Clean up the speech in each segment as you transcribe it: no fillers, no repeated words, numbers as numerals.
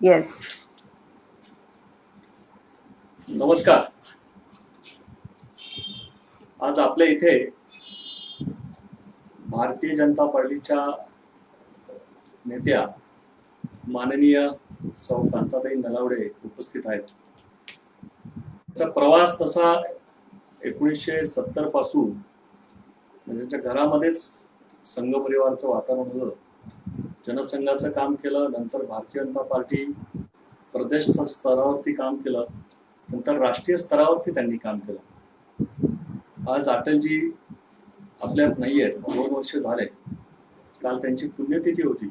Yes. नमस्कार. आज आपल्या इथे भारतीय जनता पार्टीच्या नेत्या माननीय सौ कांताताई नलावडे उपस्थित आहेत. त्याचा प्रवास तसा 1970 पासून त्यांच्या घरामध्येच संघ परिवारचं वातावरण होतं. जनसंघाचं काम केलं, नंतर भारतीय जनता पार्टी प्रदेश स्तरावरती काम केलं, नंतर राष्ट्रीय स्तरावरती त्यांनी काम केलं. आज अटलजी आपल्यात नाही आहेत, 2 वर्ष झाले. काल त्यांची पुण्यतिथी होती.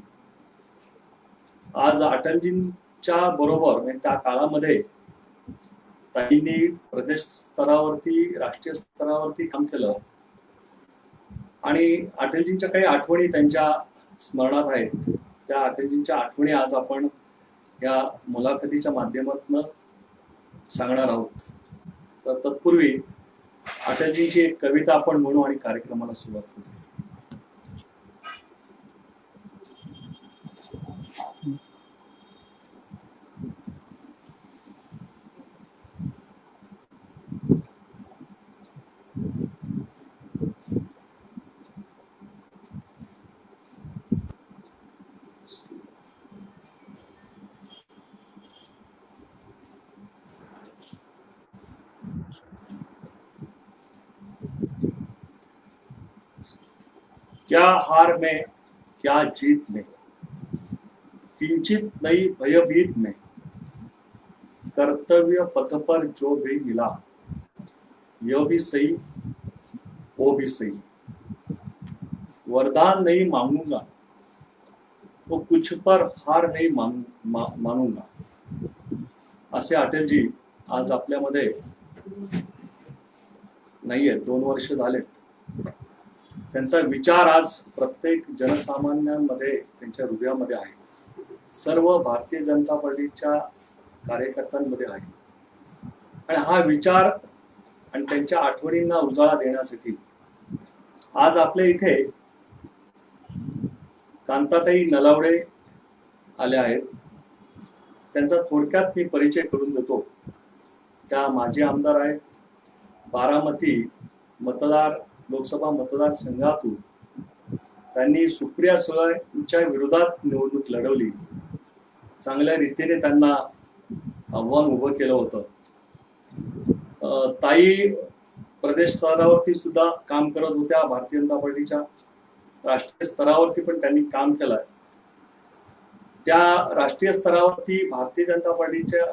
आज अटलजींच्या बरोबर म्हणजे त्या काळामध्ये ताईंनी प्रदेश स्तरावरती राष्ट्रीय स्तरावरती काम केलं आणि अटलजींच्या काही आठवणी त्यांच्या स्मरणात आहेत. त्या अटलजींच्या आठवणी आज आपण या मुलाखतीच्या माध्यमातून सांगणार आहोत. तर तत्पूर्वी अटलजींची एक कविता आपण म्हणू आणि कार्यक्रमाला सुरुवात करू. क्या हार में क्या जीत में, किंचित नहीं भयभीत में, कर्तव्य पथ पर जो भी मिला, यह भी सही वो भी सही, वरदान नहीं मांगूंगा तो कुछ पर हार नहीं मानूंगा. असे अटलजी आज आपल्यामध्ये नाहीये, 2 वर्ष झाले. त्यांचा विचार आज प्रत्येक जनसामान्यांमध्ये त्यांच्या हृदयामध्ये आहे. सर्व भारतीय जनता पार्टीच्या कार्यकर्त्यांमध्ये आहे. आणि हा विचार आणि त्यांच्या आठवणींना उजाळा देण्यासाठी आज आपल्या इथे कांताताई नलावडे आल्या आहेत. त्यांचा थोडक्यात मी परिचय करून देतो. त्या माजी आमदार आहेत. बारामती लोकसभा मतदारसंघातून त्यांनी सुप्रिया सुळेंच्या विरोधात निवडणूक लढवली. चांगल्या रीतीने त्यांना आव्हान उभं केलं होतं. ताई प्रदेश स्तरावरती सुद्धा काम करत होत्या. भारतीय जनता पार्टीच्या राष्ट्रीय स्तरावरती पण त्यांनी काम केलंय. त्या राष्ट्रीय स्तरावरती भारतीय जनता पार्टीच्या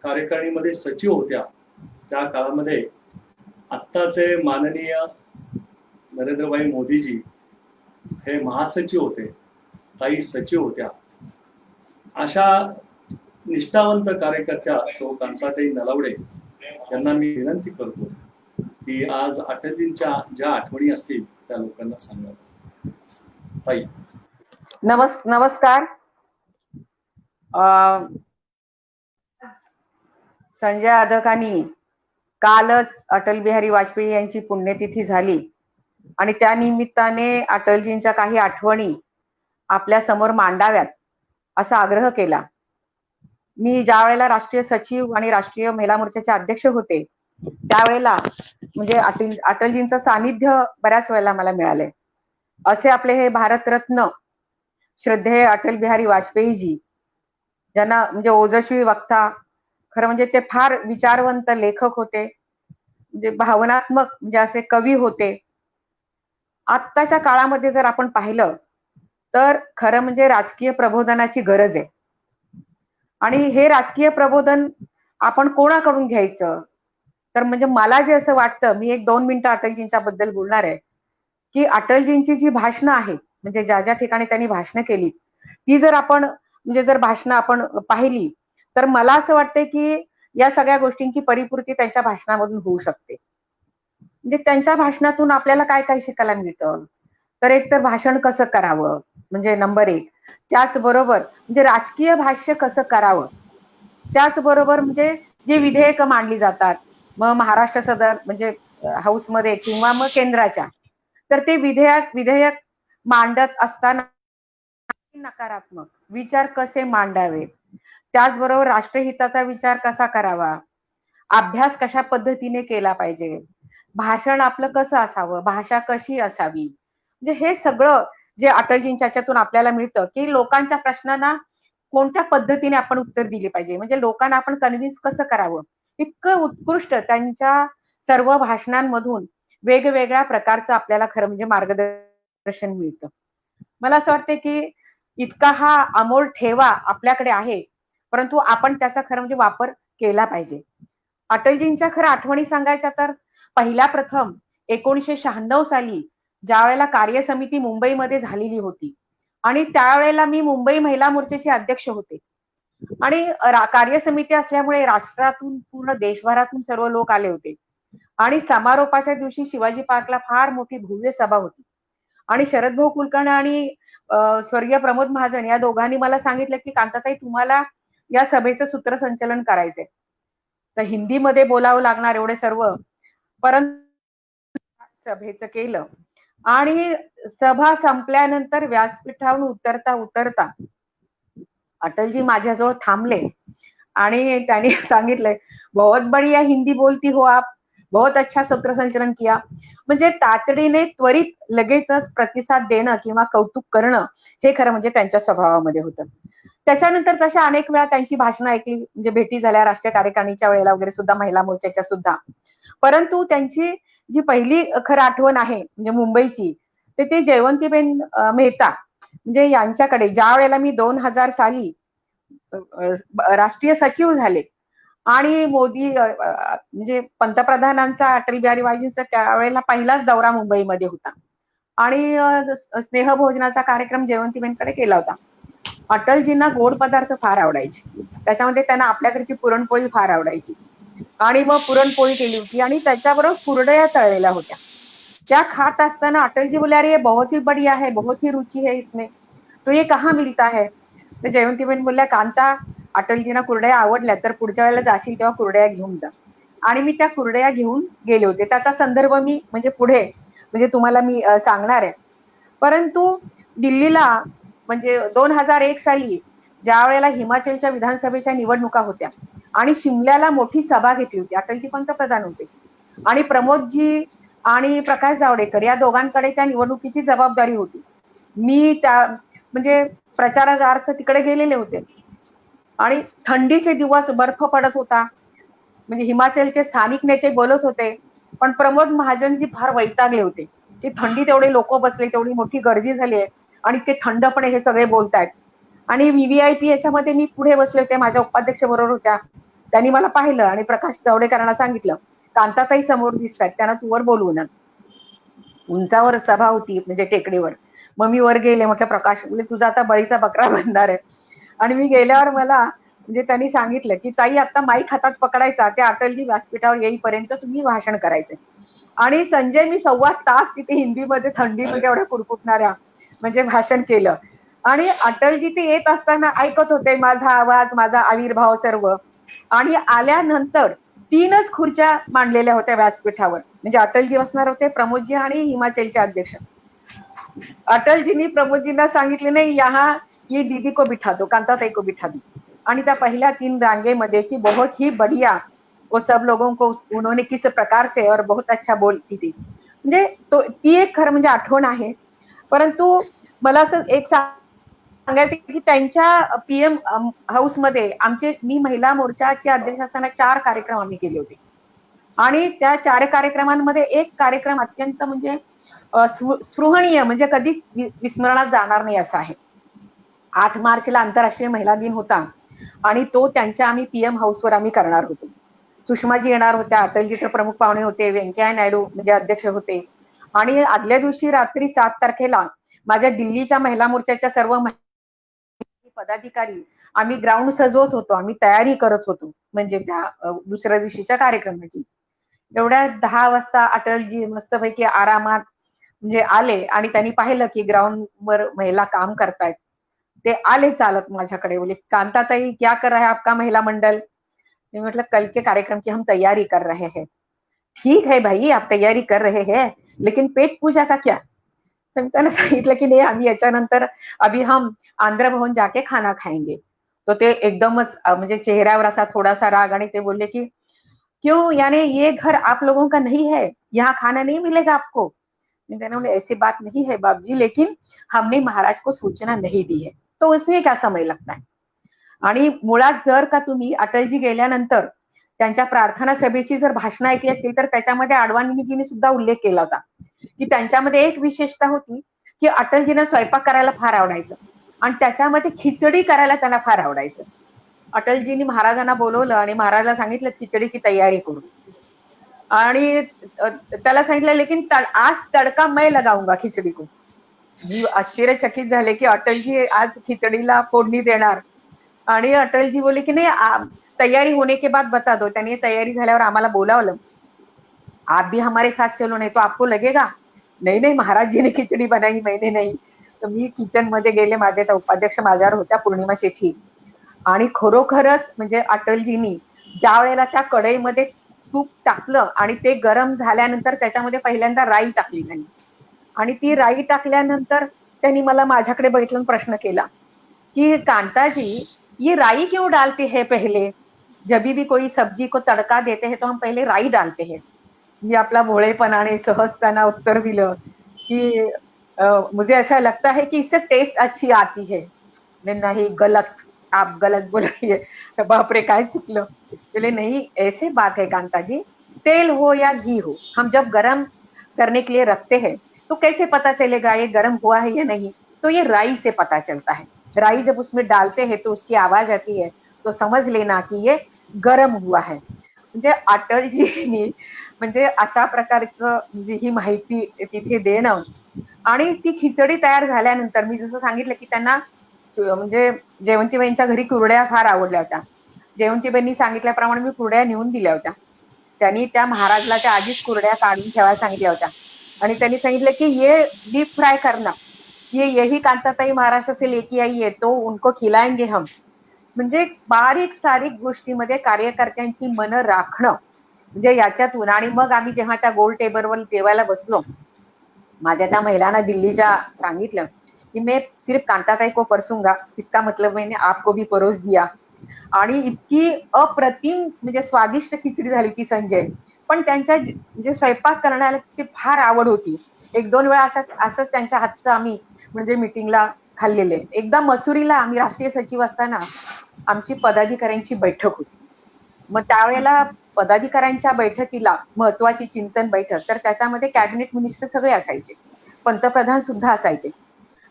कार्यकारिणीमध्ये सचिव होत्या. त्या काळामध्ये आत्ताचे माननीय नरेंद्रभाई मोदीजी हे महासचिव होते, ताई सचिव होत्या. अशा निष्ठावंत कार्यकर्त्या सौ कांताताई नलावडे यांना मी विनंती करतो की आज अटलजींच्या ज्या आठवणी असतील त्या लोकांना सांगा. ताई. नमस्कार. संजय आदकांनी कालच अटल बिहारी वाजपेयी यांची पुण्यतिथी झाली आणि त्या निमित्ताने अटलजींच्या काही आठवणी आपल्या समोर मांडाव्यात असा आग्रह केला. मी ज्या वेळेला राष्ट्रीय सचिव आणि राष्ट्रीय महिला मोर्चाचे अध्यक्ष होते त्यावेळेला म्हणजे अटलजींचं सानिध्य बऱ्याच वेळेला मला मिळालंय. असे आपले हे भारतरत्न श्रद्धेय अटल बिहारी वाजपेयीजी, ज्यांना म्हणजे ओजस्वी वक्ता, खरं म्हणजे ते फार विचारवंत लेखक होते, म्हणजे भावनात्मक म्हणजे असे कवी होते. आत्ताच्या काळामध्ये जर आपण पाहिलं तर खरं म्हणजे राजकीय प्रबोधनाची गरज आहे. आणि हे राजकीय प्रबोधन आपण कोणाकडून घ्यायचं, तर म्हणजे मला जे असं वाटतं, मी 1-2 मिनिटं अटलजींच्या बद्दल बोलणार आहे की अटलजींची जी भाषणं आहेत, म्हणजे ज्या ज्या ठिकाणी त्यांनी भाषणं केली ती जर आपण म्हणजे जर भाषणं आपण पाहिली तर मला असं वाटतंय की या सगळ्या गोष्टींची परिपूर्ती त्यांच्या भाषणामधून होऊ शकते. म्हणजे त्यांच्या भाषणातून आपल्याला काय काय शिकायला मिळतं, तर एक तर भाषण कसं करावं म्हणजे नंबर 1, त्याचबरोबर म्हणजे राजकीय भाष्य कसं करावं, त्याचबरोबर म्हणजे जे विधेयक मांडली जातात मग महाराष्ट्र सदन म्हणजे हाऊसमध्ये किंवा मग केंद्राच्या, तर ते विधेयक मांडत असताना नकारात्मक विचार कसे मांडावे, त्याचबरोबर राष्ट्रहिताचा विचार कसा करावा, अभ्यास कशा पद्धतीने केला पाहिजे, भाषण आपलं कसं असावं, भाषा कशी असावी, म्हणजे हे सगळं जे अटलजींच्या याच्यातून आपल्याला मिळतं की लोकांच्या प्रश्नांना कोणत्या पद्धतीने आपण उत्तर दिले पाहिजे, म्हणजे लोकांना आपण कन्व्हिन्स कसं करावं, इतकं उत्कृष्ट त्यांच्या सर्व भाषणांमधून वेगवेगळ्या प्रकारचं आपल्याला खरं म्हणजे मार्गदर्शन मिळतं. मला असं वाटतं की इतका हा अमोल ठेवा आपल्याकडे आहे, परंतु आपण त्याचा खरं म्हणजे वापर केला पाहिजे. अटलजींच्या खरं आठवणी सांगायच्या तर पहिल्या प्रथम 1996 साली ज्या वेळेला कार्यसमिती मुंबईमध्ये झालेली होती आणि त्यावेळेला मी मुंबई महिला मोर्चाचे अध्यक्ष होते आणि कार्यसमिती असल्यामुळे राष्ट्रातून पूर्ण देशभरातून सर्व लोक आले होते आणि समारोपाच्या दिवशी शिवाजी पार्कला फार मोठी भव्य सभा होती आणि शरद भाऊ कुलकर्णी आणि स्वर्गीय प्रमोद महाजन या दोघांनी मला सांगितलं की कांताताई तुम्हाला या सभेचं सूत्रसंचलन करायचंय, तर हिंदीमध्ये बोलावं लागणार एवढे सर्व, परंतु सभेचं केलं आणि सभा संपल्यानंतर व्यासपीठावरून उतरता उतरता अटलजी माझ्याजवळ थांबले आणि त्यांनी सांगितलंय, बहुत बढ़िया हिंदी बोलती हो आप, बहुत अच्छा सूत्रसंचलन किया. म्हणजे तातडीने त्वरित लगेचच प्रतिसाद देणं किंवा कौतुक करणं हे खरं म्हणजे त्यांच्या स्वभावामध्ये होतं. त्याच्यानंतर तशा अनेक वेळा त्यांची भाषणं ऐकली, म्हणजे भेटी झाल्या राष्ट्रीय कार्यकारिणीच्या वेळेला वगैरे सुद्धा, महिला मोर्चाच्या सुद्धा. परंतु त्यांची जी पहिली खरं आठवण आहे म्हणजे मुंबईची, ते जयवंतीबेन मेहता म्हणजे यांच्याकडे ज्या वेळेला मी 2000 साली राष्ट्रीय सचिव झाले आणि मोदी म्हणजे पंतप्रधानांचा अटल बिहारी वाजपेयींचा त्यावेळेला पहिलाच दौरा मुंबईमध्ये होता आणि स्नेहभोजनाचा कार्यक्रम जयवंतीबेनकडे केला होता. अटलजींना गोड पदार्थ फार आवडायचे, त्याच्यामध्ये त्यांना आपल्याकडची पुरणपोळी फार आवडायची आणि मग पुरणपोळी केली होती आणि त्याच्याबरोबर कुरडया तळलेल्या होत्या. त्या खात असताना अटलजी बोले, अरे बहुत ही बढ़िया है, बहुत ही रुचि है इसमें, तो ये कहाँ मिलता है. तर जयवंतीबेन बोलल्या, कांता अटलजींना कुरडया आवडल्या तर पुढच्या वेळेला जाशील तेव्हा कुरडया घेऊन जा. आणि मी त्या कुरडया घेऊन गेले होते. त्याचा संदर्भ मी म्हणजे पुढे म्हणजे तुम्हाला मी सांगणार आहे. परंतु दिल्लीला म्हणजे 2001 साली ज्या वेळेला हिमाचलच्या विधानसभेच्या निवडणुका होत्या आणि शिमल्याला मोठी सभा घेतली होती, अटलजी पंतप्रधान होते आणि प्रमोदजी आणि प्रकाश जावडेकर या दोघांकडे त्या निवडणुकीची जबाबदारी होती. मी त्या म्हणजे प्रचाराचा अर्थ तिकडे गेलेले होते आणि थंडीचे दिवस, बर्फ पडत होता, म्हणजे हिमाचलचे स्थानिक नेते बोलत होते, पण प्रमोद महाजनजी फार वैतागले होते की थंडीत एवढे लोक बसले, तेवढी मोठी गर्दी झाली आहे आणि ते थंडपणे हे सगळे बोलतायत. आणि व्हीव्हीआयपी याच्यामध्ये मी पुढे बसले होते, माझ्या उपाध्यक्ष बरोबर होत्या. त्यांनी मला पाहिलं आणि प्रकाश जावडेकरांना सांगितलं, कांताताई समोर दिसतात, त्यांना तू वर बोलवू ना. उंचावर सभा होती म्हणजे टेकडीवर. मग मी वर गेले, म्हटलं प्रकाश म्हणजे तुझा आता बळीचा बकरा बनणार आहे. आणि मी गेल्यावर मला म्हणजे त्यांनी सांगितलं की ताई आता माईक हातात पकडायचा, त्या अटलजी व्यासपीठावर येईपर्यंत तुम्ही भाषण करायचे. आणि संजय मी 1.25 तास तिथे हिंदीमध्ये थंडीमध्ये एवढ्या कुडकुटणाऱ्या म्हणजे भाषण केलं आणि अटलजी ते येत असताना ऐकत होते माझा आवाज, माझा आविर्भाव सर्व. आणि आल्यानंतर 3च खुर्च्या मांडलेल्या होत्या व्यासपीठावर, म्हणजे अटलजी बसणार होते, प्रमोदजी आणि हिमाचलचे अध्यक्ष. अटलजींनी प्रमोदजींना सांगितले, नाही यहाँ ये दीदी को बिठा दो, कांताताई को बिठा दो. आणि त्या पहिल्या 3 रांगेमध्ये की बहुत ही बढ़िया वो सब लोगों को उन्होंने किस प्रकार से और बहुत अच्छा बोलती थी. म्हणजे तो ती एक खरं म्हणजे आठवण आहे. परंतु मला असं एक सांगायचं की त्यांच्या पीएम हाऊस मध्ये आमचे, मी महिला मोर्चाचे अध्यक्ष असताना 4 कार्यक्रम आम्ही केले होते आणि त्या 4 कार्यक्रमांमध्ये एक कार्यक्रम अत्यंत म्हणजे स्पृहणीय, म्हणजे कधीच विस्मरणात जाणार नाही असा आहे. 8 मार्चला आंतरराष्ट्रीय महिला दिन होता आणि तो त्यांच्या आम्ही पीएम हाऊसवर आम्ही करणार होतो. सुषमाजी येणार होत्या, अटलजी तर प्रमुख पाहुणे होते, व्यंकय्या नायडू म्हणजे अध्यक्ष होते आणि आदल्या दिवशी रात्री 7 तारखेला माझ्या दिल्लीच्या महिला मोर्चाच्या सर्व पदाधिकारी आम्ही ग्राउंड सजवत होतो, आम्ही तयारी करत होतो म्हणजे त्या दुसऱ्या दिवशीच्या कार्यक्रमाची. एवढ्या 10 वाजता अटलजी मस्तपैकी आरामात म्हणजे आले आणि त्यांनी पाहिलं की ग्राउंडवर महिला काम करतायत. ते आले चालत माझ्याकडे, बोले कांताताई क्या कर रहा है आपका महिला मंडल. मैं मतलब कल के कार्यक्रम की हम तैयारी कर रहे हैं. ठीक है भाई आप तैयारी कर रहे हैं, लेकिन पेट पूजा का क्या. तर त्यांना सांगितलं की नाही, आम्ही याच्यानंतर अभी हम आंध्र भवन जाके खाना खाएंगे. तो ते एकदमच म्हणजे चेहऱ्यावर असा थोडासा राग, आणि ते बोलले की क्यों, यानी ये घर आप लोगों का नहीं है, यहाँ खाना नहीं मिलेगा आपको? मैंने बोले ऐसी बात नहीं है बाप जी, लेकिन हमने महाराज को सूचना नहीं दी है, तो उसमें क्या समय लगता है. आणि मुळात जर का तुम्ही अटलजी गेल्यानंतर त्यांच्या प्रार्थना सभेची जर भाषणं ऐकली असतील, तर त्याच्यामध्ये अडवाणीजींनी सुद्धा उल्लेख केला होता की त्यांच्यामध्ये एक विशेषता होती की अटलजींना स्वयंपाक करायला फार आवडायचं, आणि त्याच्यामध्ये खिचडी करायला त्यांना फार आवडायचं. अटलजींनी महाराजांना बोलवलं आणि महाराजांना सांगितलं खिचडी की तयारी करू, आणि त्याला सांगितलं लेकिन आज तडका मैं लगाऊंगा खिचडी को. मी आश्चर्यचकित झाले की अटलजी आज खिचडीला फोडणी देणार. आणि अटलजी बोले की नाही, तयारी होने के बाद बता दो. त्यांनी तयारी झाल्यावर आम्हाला बोलावलं, आप भी हमारे साथ चलो नहीं तो आपको लगेगा. नाही नाही, महाराज जी ने खिचडी बनाई, मैंने नहीं. तर मी किचन मध्ये गेले, माझे त्या उपाध्यक्ष माझ्यावर होत्या, पौर्णिमा शेठी, आणि खरोखरच म्हणजे अटलजींनी ज्या वेळेला त्या कढईमध्ये तूप टाकलं आणि ते गरम झाल्यानंतर त्याच्यामध्ये पहिल्यांदा राई टाकली त्यांनी, आणि ती राई टाकल्यानंतर त्यांनी मला माझ्याकडे बघितलं प्रश्न केला कि कांताजी, ये राई क्यों डालते हैं पहले? जब भी कोई सब्जी को तड़का देते हैं तो हम पहले राई डालते हैं. मी आपला भोळेपणाने सहज त्यांना उत्तर दिलं की मुझे ऐसा लगता है कि इससे टेस्ट अच्छी आती है. नहीं, गलत, आप गलत बोल रही है. बाप रे, काय चुकलं. बोले नहीं, ऐसे बात है कांताजी, तेल हो या घी हो, हम जब गरम करने के लिए रखते हैं तो कैसे पता चलेगा ये गरम हुआ है या नहीं? तो ये राई से पता चलता है. राई जब उसमें डालते हैं तो उसकी आवाज आती है, तो समझ लेना कि ये गरम हुआ है. म्हणजे अटलजींनी म्हणजे अशा प्रकारचं म्हणजे ही माहिती तिथे देणं. आणि ती खिचडी तयार झाल्यानंतर मी जसं सांगितलं की त्यांना म्हणजे जयवंतीबाईंच्या घरी कुरड्या फार आवडल्या होत्या. जयवंतीबाईंनी सांगितल्याप्रमाणे मी कुरड्या नेऊन दिल्या होत्या. त्यांनी त्या महाराजला त्या आधीच कुरड्या काढून ठेवायला सांगितल्या होत्या, आणि त्यांनी सांगितलं की ये डीप फ्राय करना, ये यही कांताताई महाराष्ट्र से लेके आई है तो उनको खिलाएंगे हम. म्हणजे बारीक सारीक गोष्टीमध्ये कार्यकर्त्यांची मन राखणं म्हणजे याच्यातून. आणि मग आम्ही जेव्हा त्या गोल टेबलवर जेवायला बसलो, माझ्या त्या महिलांना दिल्लीच्या सांगितलं कि मैं सिर्फ कांताताई को परसूंगा, इसका मतलब मैंने आपको भी परोस दिया. आणि इतकी अप्रतिम म्हणजे स्वादिष्ट खिचडी झाली ती संजय. पण त्यांच्या म्हणजे स्वयंपाक करण्याची फार आवड होती. एक दोन वेळा असंच त्यांच्या हातचं आम्ही म्हणजे मीटिंगला खाल्लेले. एकदा मसुरीला आम्ही राष्ट्रीय सचिव असताना आमची पदाधिकाऱ्यांची बैठक होती. मग त्यावेळेला पदाधिकाऱ्यांच्या बैठकीला महत्वाची चिंतन बैठक, तर त्याच्यामध्ये कॅबिनेट मिनिस्टर सगळे असायचे, पंतप्रधान सुद्धा असायचे,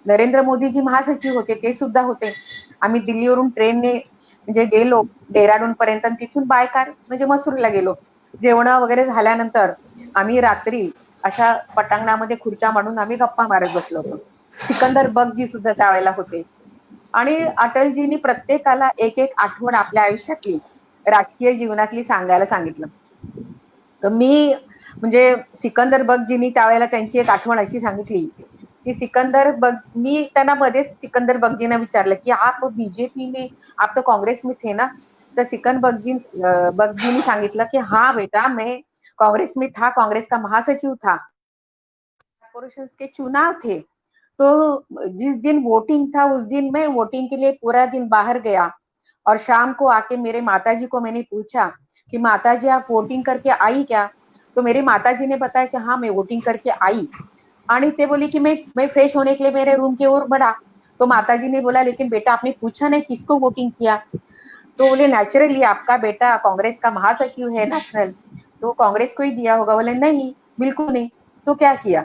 नरेंद्र मोदीजी महासचिव होते, ते सुद्धा होते. आम्ही दिल्लीवरून ट्रेनने म्हणजे गेलो डेहराडून पर्यंत, तिथून बाय कार म्हणजे मसूरला गेलो. जेवण वगैरे झाल्यानंतर आम्ही रात्री अशा पटांगणामध्ये खुर्च्या मांडून आम्ही गप्पा मारत बसलो होतो. सिकंदर बगजी सुद्धा त्यावेळेला होते. आणि अटलजींनी प्रत्येकाला एक एक आठवण आपल्या आयुष्यातली राजकीय जीवनातली सांगायला सांगितलं. तर मी म्हणजे सिकंदर बगजींनी त्यावेळेला त्यांची एक आठवण अशी सांगितली कि सिकंदर बग, मी त्यांना मध्येच सिकंदर बगजींना विचारलं की आप बीजेपी में, आप तो कांग्रेस में थे ना? तर सिकंदर बगजींनी सांगितलं की हाँ बेटा, मैं कांग्रेस में था, कांग्रेस का महासचिव था, कॉर्पोरेशन के चुनाव थे, तो जिस दिन वोटिंग था उस दिन मैं वोटिंग के लिए पूरा दिन बाहर गया, और शाम को आके मेरे माताजी को मैंने पूछा कि माताजी आप वोटिंग करके आई क्या? तो मेरी माताजी ने बताया कि हाँ मैं वोटिंग करके आई. आणि ते बोली कि मैं फ्रेश होने के लिए मेरे रूम की ओर बढ़ा, तो माताजी ने बोला लेकिन बेटा आपने पूछा नहीं किसको वोटिंग किया? तो बोले नेचुरली आपका बेटा कांग्रेस का महासचिव है नेशनल, तो कांग्रेस को ही दिया होगा. बोले नहीं, बिल्कुल नहीं. तो क्या किया?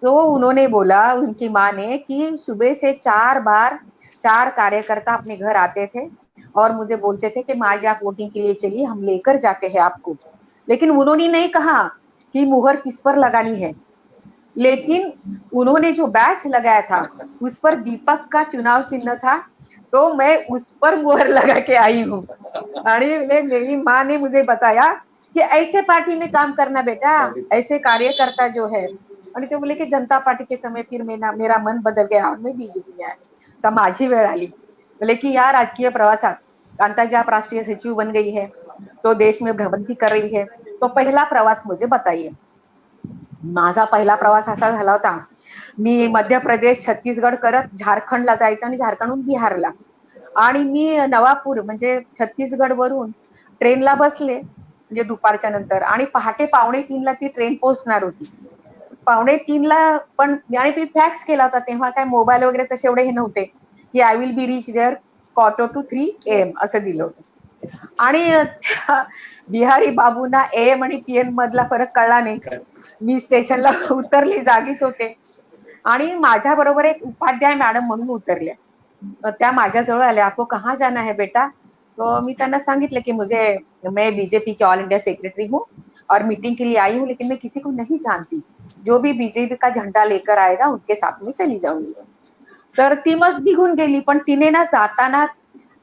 तो उन्होंने बोला, उनकी माँ ने, कि सुबह से 4 बार 4 कार्यकर्ता अपने घर आते थे और मुझे बोलते थे कि माँ जी आप वोटिंग के लिए चलिए, हम लेकर जाते हैं आपको. लेकिन उन्होंने नहीं कहा कि मुहर किस पर लगानी है, लेकिन उन्होंने जो बैच लगाया था उस पर दीपक का चुनाव चिन्ह था, तो मैं उस पर मुहर लगा के आई हूँ. आणि मेरी माँ ने मुझे बताया कि ऐसे पार्टी में काम करना बेटा, ऐसे कार्यकर्ता जो है. आणि ते बोले की जनता पार्टी के समय फिर मेरा मन बदल गया और मैं बीजेपी में आया. तर माझी वेळ आली. बोले की या राजकीय प्रवासात कांताजी आप राष्ट्रीय सचिव बन गई है, तो देश में भ्रमण भी कर रही है, तो पहला प्रवास मुझे बताइए. माझा पहिला प्रवास असा झाला होता, मी मध्य प्रदेश छत्तीसगड करत झारखंडला जायचं आणि झारखंडहून बिहारला. आणि मी नवापूर म्हणजे छत्तीसगड वरून ट्रेनला बसले म्हणजे दुपारच्या नंतर, आणि पहाटे 2:45ला ती ट्रेन पोहोचणार होती. 2:45ला पण, आणि मी फॅक्स केला होता, तेव्हा काय मोबाईल वगैरे तसे एवढे हे नव्हते, की I will be reach there 2:45 AM असं दिलं होतं. आणि बिहारी बाबूंना AM आणि PM मधला फरक कळला नाही. मी स्टेशनला उतरली, जागीच होते, आणि माझ्या बरोबर एक उपाध्याय मॅडम म्हणून उतरल्या. त्या माझ्याजवळ आल्या, आपको कहाँ जाना है बेटा? तो मी त्यांना सांगितलं की मैं बीजेपी के ऑल इंडिया सेक्रेटरी हूँ और मीटिंग के लिए आई हूँ, लेकिन मैं किसी को नहीं जानती, जो भी बीजेपी का झंडा लेकर आएगा उनके साथ में चली जाऊंगी. तर ती मग निघून गेली. पण तिने ना जाताना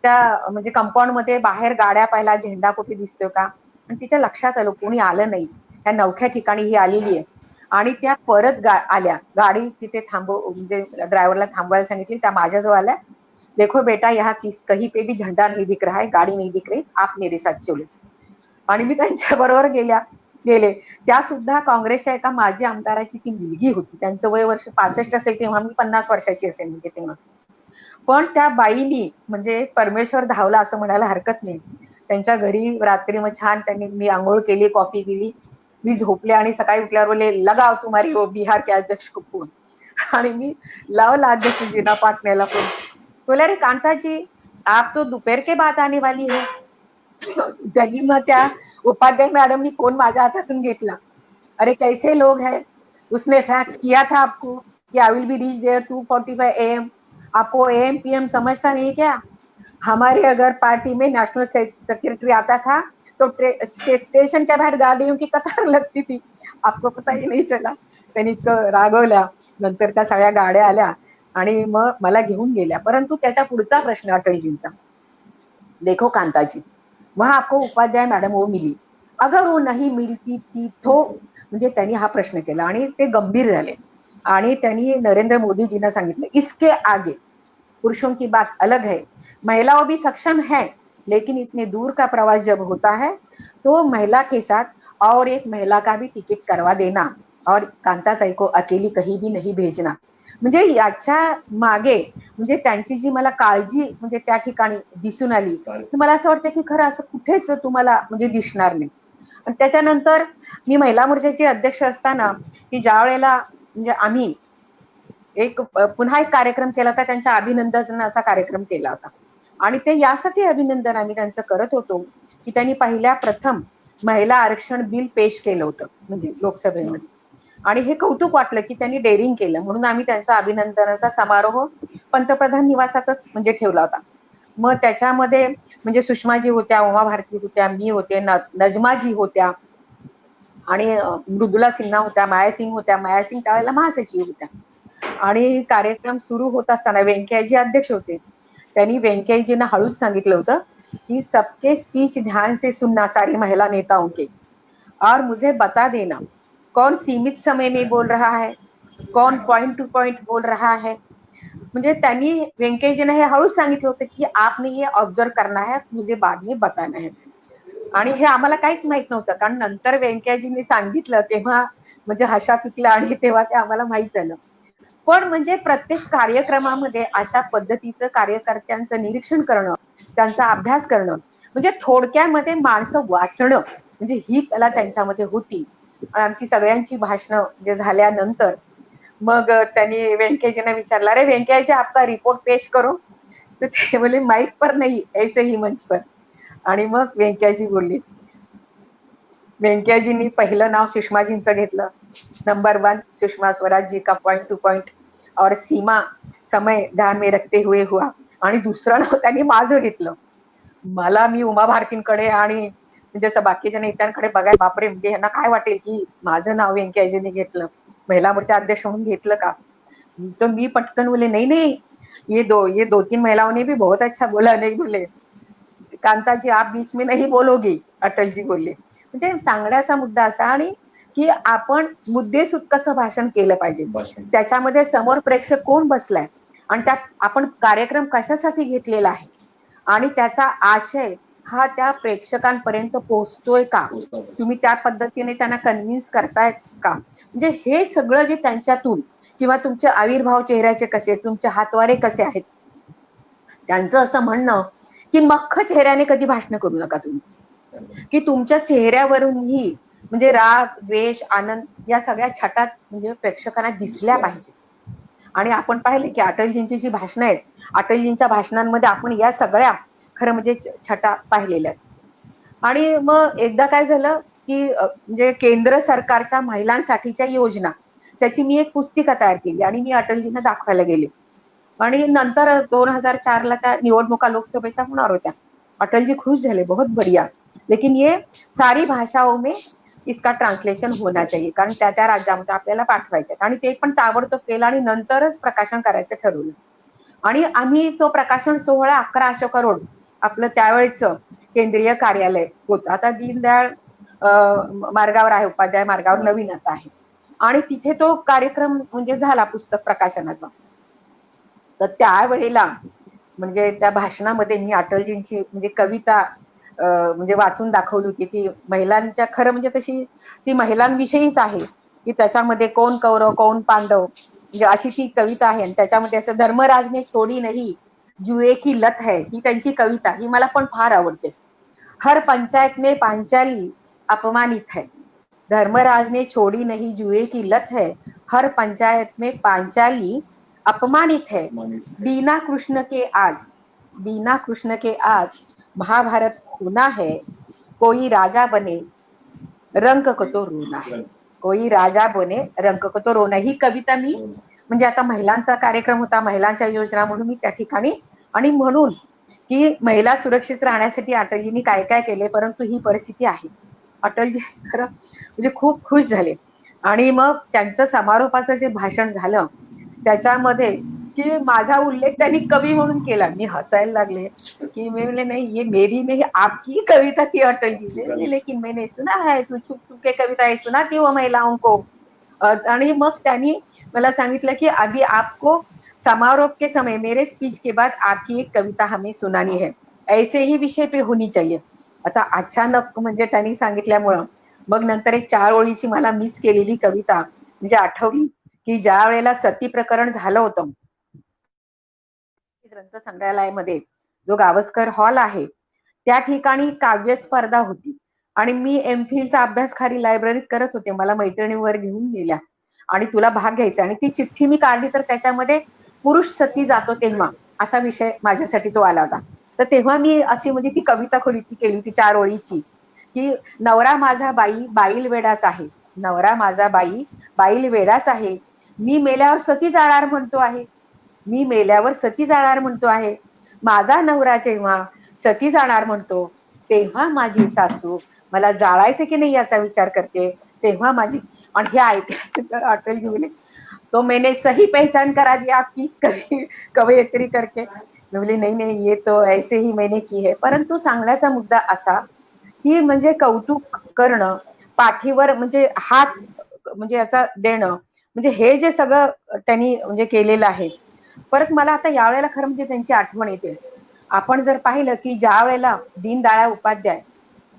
त्या म्हणजे कंपाऊंड मध्ये बाहेर गाड्या पाहिला, झेंडा कुठे दिसतोय का, आणि तिच्या लक्षात आलं कोणी आलं नाही, त्या नवख्या ठिकाणी ही आलेली आहे. आणि त्या परत आल्या, गाडी तिथे म्हणजे ड्रायव्हरला थांबवायला सांगितली. त्या माझ्याजवळ आल्या, देखो बेटा यहाँ कहीं पे भी झंडा नहीं दिख रहा है, गाड़ी नहीं दिख रही, आप मेरे साथ चलो. आणि मी त्यांच्या बरोबर गेले. त्या सुद्धा काँग्रेसच्या एका माजी आमदाराची ती मुलगी होती. त्यांचं वय वर्ष 65 असेल तेव्हा, मी 50 वर्षाची असेल म्हणजे तेव्हा. पण त्या बाईनी म्हणजे परमेश्वर धावला असं म्हणायला हरकत नाही. त्यांच्या घरी रात्री मग छान त्यांनी, मी आंघोळ केली, कॉफी दिली, मी झोपले, आणि सकाळी उठल्यावर बोले लगाव तुम्हारी वो बिहार के अध्यक्ष को फोन. आणि मी लावला अध्यक्ष जीना पाटण्याला फोन. बोले अरे कांता जी, आप तो दोपहर के बाद आने वाली है. त्यांनी मग त्या उपाध्याय मॅडमनी फोन माझ्या हातातून घेतला. अरे कैसे लोग हैं, उसने फैक्स किया था आपको कि I will be reach there 2:45 AM. आपको AM PM समझता नहीं क्या? हमारे अगर पार्टी में नेशनल सेक्रेटरी आता था तो स्टेशन के बाहेर गाड़ियों की कतार लगती थी, आपको पता ही नहीं चला. त्यांनी इतकं रागवल्या. नंतर त्या सगळ्या गाड्या आल्या आणि मग मला घेऊन गेल्या. परंतु त्याच्या पुढचा प्रश्न अटलजींचा, देखो कांता जी, वहां आपको उपाध्याय मैडम वो मिली, अगर वो नहीं मिलती थी तो, म्हणजे त्यांनी हा प्रश्न केला आणि ते गंभीर झाले. आणि त्यांनी नरेंद्र मोदीजींना सांगितलं, इसके आगे पुरुषों की बात अलग है, महिलाओं भी सक्षम है, लेकिन इतने दूर का प्रवास जब होता है तो महिला के साथ और एक महिला का भी टिकट करवा देना, और कांताताई को अकेली कहीं भी नहीं भेजना. म्हणजे याच्या मागे म्हणजे त्यांची जी मला काळजी म्हणजे त्या ठिकाणी दिसून आली, तर मला असं वाटतं की खरं असं कुठेच तुम्हाला म्हणजे दिसणार नाही. आणि त्याच्यानंतर मी महिला मोर्चाची अध्यक्ष असताना, की ज्या वेळेला म्हणजे आम्ही पुन्हा एक कार्यक्रम केला होता, त्यांच्या अभिनंदनाचा कार्यक्रम केला होता. आणि ते यासाठी अभिनंदन आम्ही त्यांचं करत होतो की त्यांनी प्रथम महिला आरक्षण बिल पेश केलं होतं म्हणजे लोकसभेमध्ये, आणि हे कौतुक वाटलं की त्यांनी डेअरिंग केलं, म्हणून आम्ही त्यांचा अभिनंदनाचा समारोह पंतप्रधान निवासातच म्हणजे ठेवला होता. मग त्याच्यामध्ये म्हणजे सुषमाजी होत्या, उमा भारती होत्या, मी होते, नजमाजी होत्या, आणि मृदुला सिन्हा होत्या, माया सिंग होत्या. माया सिंग त्यावेळेला महासचिव होत्या. आणि कार्यक्रम सुरू होत असताना व्यंकय्याजी अध्यक्ष होते. त्यांनी व्यंकय्याजींना हळूच सांगितलं होतं कि सबके स्पीच ध्यान से सुनना सारी महिला नेताओं के, और मुझे बता देना कौन सीमित समय में बोल रहा है, कौन पॉइंट टू पॉइंट बोल रहा है. म्हणजे त्यांनी व्यंकय्याजींना हे हळूच सांगितलं होतं की आपने ये ऑब्जर्व करना है, मुझे बाद में बताना है. आणि हे आम्हाला काहीच माहित नव्हतं, कारण नंतर व्यंकय्याजींनी सांगितलं तेव्हा म्हणजे हशा पिकला, आणि तेव्हा ते आम्हाला माहित झालं. पण म्हणजे प्रत्येक कार्यक्रमामध्ये अशा पद्धतीचं कार्यकर्त्यांचं निरीक्षण करणं, त्यांचा अभ्यास करणं, म्हणजे थोडक्यामध्ये माणसं वाचणं, म्हणजे ही कला त्यांच्यामध्ये होती. आमची सगळ्यांची भाषणं जे झाल्यानंतर मग त्यांनी व्यंकय्याजींना विचारलं, अरे व्यंकय्याजी आपका रिपोर्ट पेश करो. तर ते बोले माइक पर नहीं, ऐसे ही मंच पर. आणि मग व्यंकय्याजी बोलले. व्यंकय्याजींनी पहिलं नाव सुषमाजींचं घेतलं, नंबर 1 सुषमा स्वराज जी का पॉइंट टू पॉइंट और सीमा समय ध्यान में रखते हुए हुआ. आणि दुसरं नाव त्यांनी माझं घेतलं. मला मी उमा भारतींकडे आणि म्हणजे असं बाकीच्या नेत्यांकडे बघाय, बापरे म्हणजे यांना काय वाटेल की माझं नाव व्यंकय्याजींनी घेतलं, महिला मोर्चा अध्यक्ष म्हणून घेतलं का. तो मी पटकन बोले नहीं नहीं, ये 2-3 महिलाओं ने भी बहुत अच्छा बोला. नहीं बोले कांता जी आप बीच में नहीं बोलोगी, अटलजी बोलले. म्हणजे सांगण्याचा मुद्दा असा, आणि की आपण मुद्देसूद कसं भाषण केलं पाहिजे, त्याच्यामध्ये समोर प्रेक्षक कोण बसलाय, आणि त्यात आपण कार्यक्रम कशासाठी घेतलेला आहे, आणि त्याचा आशय हा त्या प्रेक्षकांपर्यंत पोहोचतोय का, तुम्ही त्या पद्धतीने त्यांना कन्व्हिन्स करतायत का. म्हणजे हे सगळं जे त्यांच्यातून, किंवा तुमचे आविर्भाव चेहऱ्याचे कसे, तुमचे हातवारे कसे आहेत, त्यांचं असं म्हणणं की मख्ख चेहऱ्याने कधी भाषण करू नका तुम्ही, की तुमच्या चेहऱ्यावरूनही म्हणजे राग, द्वेष, आनंद या सगळ्या छटात म्हणजे प्रेक्षकांना दिसल्या पाहिजे. आणि आपण पाहिले की अटलजींची जी भाषणं आहेत, अटलजींच्या भाषणांमध्ये आपण या सगळ्या खरं म्हणजे छटा पाहिलेल्या आहेत. आणि मग एकदा काय झालं की म्हणजे केंद्र सरकारच्या महिलांसाठीच्या योजना त्याची मी एक पुस्तिका तयार केली आणि मी अटलजींना दाखवायला गेले. आणि नंतर 2004 त्या निवडणुका लोकसभेच्या होणार होत्या. अटल जी खुश झाले, बहुत बढ़िया, लेकिन ये सारी भाषाओं में इसका ट्रान्सलेशन होना चाहिए, कारण त्या त्या राज्यामध्ये आपल्याला पाठवायचे आणि ते पण ताबडतोब केलं आणि नंतरच प्रकाशन करायचं ठरवलं. आणि आम्ही तो प्रकाशन सोहळा 11 अशोका रोड आपलं त्यावेळेच केंद्रीय कार्यालय होतं, आता दीनदयाळ मार्गावर आहे, उपाध्याय मार्गावर नवीन आता आहे. आणि तिथे तो कार्यक्रम म्हणजे झाला पुस्तक प्रकाशनाचा. तर त्यावेळेला म्हणजे त्या भाषणामध्ये मी अटलजींची म्हणजे कविता म्हणजे वाचून दाखवली होती. ती महिलांच्या खरं म्हणजे तशी ती महिलांविषयीच आहे, की त्याच्यामध्ये कोण कौरव कोण पांडव म्हणजे अशी ती कविता आहे. आणि त्याच्यामध्ये असं धर्मराजने छोडी नाही जुए की लत है, ही त्यांची कविता, ही मला पण फार आवडते. हर पंचायत में पांचाली अपमानित है, धर्मराज ने छोड़ी नहीं जुए की लत है, हर पंचायत में पांचाली अपमानित है, बीना कृष्ण के आज, बीना कृष्ण के आज महाभारत होना है, कोई राजा बने रंक को तो रोना है, कोई राजा बने रंक को तो रोना. ही कविता मी म्हणजे आता महिलांचा कार्यक्रम होता, महिलांच्या योजना म्हणून मी त्या ठिकाणी, आणि म्हणून की महिला सुरक्षित राहण्यासाठी अटलजींनी काय काय केले, परंतु ही परिस्थिती आहे. अटलजी खरं म्हणजे खूप खुश झाले. आणि मग त्यांचं समारोपाचं जे भाषण झालं त्याच्यामध्ये की माझा उल्लेख त्यांनी कवी म्हणून केला. मी हसायला लागले कि मैं बोले नहीं ये मेरी नहीं आपकी कविता थी अटल जी ने, लेकिन मैंने सुना है तू छुप छुप के कविताएं सुनाती हो महिलाओं को. आणि मग त्यांनी मला सांगितलं की अभी आपको समारोह के समय मेरे स्पीच के बाद आपकी एक कविता हमें सुनानी है, ऐसे ही विषय पे होनी चाहिए. आता अचानक म्हणजे त्यांनी सांगितल्यामुळं मग नंतर एक 4 ओळीची मला मिस केलेली कविता म्हणजे आठवली की ज्या वेळेला सती प्रकरण झालं होतं ग्रंथ संग्रहालयामध्ये जो गावस्कर हॉल आहे त्या ठिकाणी काव्य स्पर्धा होती आणि मी एमफिलचा अभ्यास खाली लायब्ररीत करत होते. मला मैत्रिणीवर घेऊन गेल्या आणि तुला भाग घ्यायचा, आणि ती चिठ्ठी मी काढली तर त्याच्यामध्ये पुरुष सती जातो तेव्हा असा विषय माझ्यासाठी तो आला होता. तर तेव्हा मी अशी म्हणजे ती कविता खोली केली होती 4 ओळीची की नवरा माझा बाई बाईल वेडाच आहे, नवरा माझा बाई बाईल वेडाच आहे, मी मेल्यावर सती जाणार म्हणतो आहे, मी मेल्यावर सती जाणार म्हणतो आहे, माझा नवरा जेव्हा सती जाणार म्हणतो तेव्हा माझी सासू मला जाळायचे की नाही याचा विचार करते, तेव्हा माझी. आणि हे ऐकल्यानंतर अटलजी बोले तो मैंने सही पहचान करा दिया आपकी कवयित्री करके. मैं बोली नहीं नहीं ये तो ऐसे ही मैंने की है. परंतु सांगण्याचा मुद्दा असा की म्हणजे कौतुक करणं, पाठीवर म्हणजे हात म्हणजे याचा देणं, म्हणजे हे जे सगळं त्यांनी म्हणजे केलेलं आहे. परत मला आता यावेळेला खरं म्हणजे त्यांची आठवण येते. आपण जर पाहिलं की ज्या वेळेला दीनदयाळ उपाध्याय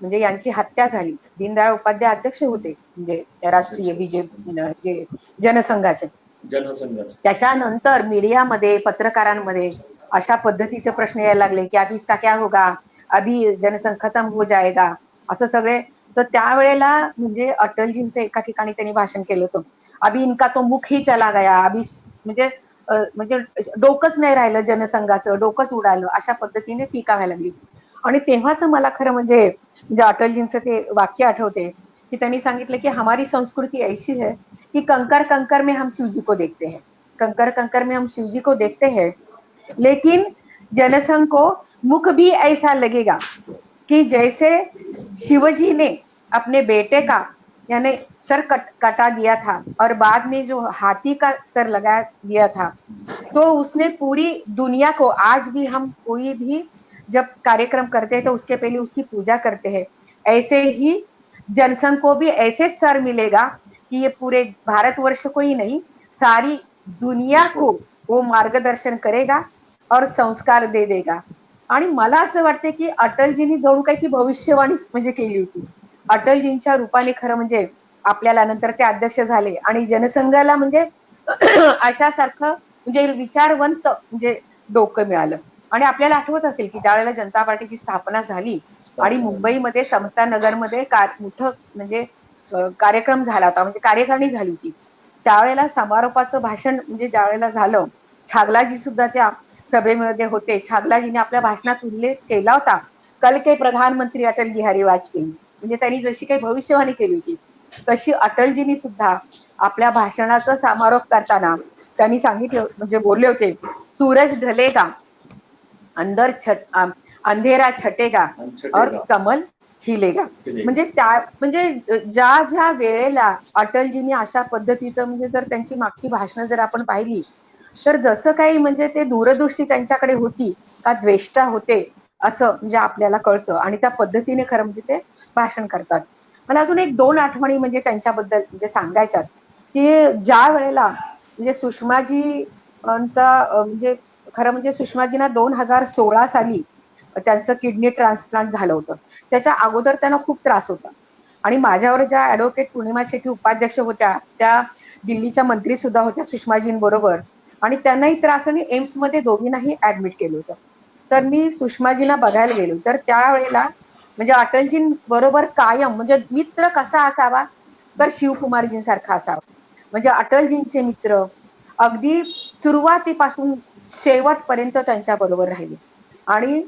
म्हणजे यांची हत्या झाली, दीनदयाळ उपाध्याय अध्यक्ष होते म्हणजे राष्ट्रीय जे जनसंघाचे, त्याच्यानंतर मीडियामध्ये पत्रकारांमध्ये अशा पद्धतीचे प्रश्न यायला लागले की अभी इसका क्या होगा, अभी जनसंघ खत्म हो जाएगा, असं सगळे. तर त्यावेळेला म्हणजे अटलजींचं एका ठिकाणी त्यांनी भाषण केलं होतं, अभी इनका तो मुख ही चला गया, अभी म्हणजे म्हणजे डोकंच नाही राहिलं जनसंघाचं, डोकंच उडालं, अशा पद्धतीने टीका व्हायला लागली. आणि तेव्हाच मला खरं म्हणजे अटलजींचं ते वाक्य आठवते की त्यांनी सांगितलं की हमारी संस्कृती ऐसी है कि कंकर कंकर में हम शिव जी को देखते हैं, कंकर कंकर में हम शिव जी को देखते हैं, लेकिन जनसंघ को मुख भी ऐसा लगेगा कि जैसे शिवजी ने अपने बेटे का यानी सर कटा दिया था और बाद में जो हाथी का सर लगा दिया था, तो उसने पूरी दुनिया को, आज भी हम कोई भी जब कार्यक्रम करते हैं तो उसके पहले उसकी पूजा करते हैं, ऐसे ही जनसंघ को भी ऐसे सर मिलेगा कि ये पूरे भारतवर्ष को ही नहीं सारी दुनिया को वो मार्गदर्शन करेगा और संस्कार दे देगा. आणि मला असं वाटतं की अटलजींनी जणू काही ती भविष्यवाणी म्हणजे केली होती. अटलजींच्या रूपाने खरं म्हणजे आपल्याला नंतर ते अध्यक्ष झाले आणि जनसंघाला म्हणजे अशासारखं म्हणजे विचारवंत म्हणजे डोकं मिळालं. आणि आपल्याला आठवत असेल की ज्यावेळेला जनता पार्टीची स्थापना झाली आणि मुंबईमध्ये समता नगरमध्ये मोठं म्हणजे कार्यक्रम झाला होता, म्हणजे कार्यकारिणी झाली होती. त्यावेळेला समारोपाचं भाषण म्हणजे ज्यावेळेला झालं, छागलाजी सुद्धा त्या सभेमध्ये होते. छागलाजीने आपल्या भाषणात उल्लेख केला होता, कल के प्रधानमंत्री अटल बिहारी वाजपेयी. म्हणजे त्यांनी जशी काही भविष्यवाणी केली होती तशी अटलजींनी सुद्धा आपल्या भाषणाचा समारोप करताना त्यांनी सांगितलं, म्हणजे बोलले होते, सूरज ढलेगा, अंधेरा छटेगा और कमल खिलेगा. म्हणजे ज्या ज्या वेळेला अटलजींनी अशा पद्धतीचं म्हणजे जर त्यांची मागची भाषणं जर आपण पाहिली तर जसं काही म्हणजे ते दूरदृष्टी त्यांच्याकडे होती का द्वेष्टा होते असं म्हणजे आपल्याला कळतं आणि त्या पद्धतीने खरं म्हणजे ते भाषण करतात. मला अजून एक दोन आठवणी म्हणजे त्यांच्याबद्दल म्हणजे सांगायच्यात की ज्या वेळेला म्हणजे सुषमाजींचा म्हणजे खरं म्हणजे सुषमाजींना 2016 साली त्यांचं किडनी ट्रान्सप्लांट झालं होतं. त्याच्या अगोदर त्यांना खूप त्रास होता आणि माझ्यावर ज्या ऍडव्होकेट पूर्णिमा शेट्टी उपाध्यक्ष होत्या त्या दिल्लीच्या मंत्री सुद्धा होत्या सुषमाजींबरोबर आणि त्यांनाही त्रास आणि एम्स मध्ये दोघींनाही ऍडमिट केलं होतं. तर मी सुषमाजींना बघायला गेलो तर त्यावेळेला म्हणजे अटलजींबरोबर कायम म्हणजे मित्र कसा असावा तर शिवकुमारजींसारखा असावा. म्हणजे अटलजींचे मित्र अगदी सुरुवातीपासून शेवटपर्यंत त्यांच्या बरोबर राहिले. आणि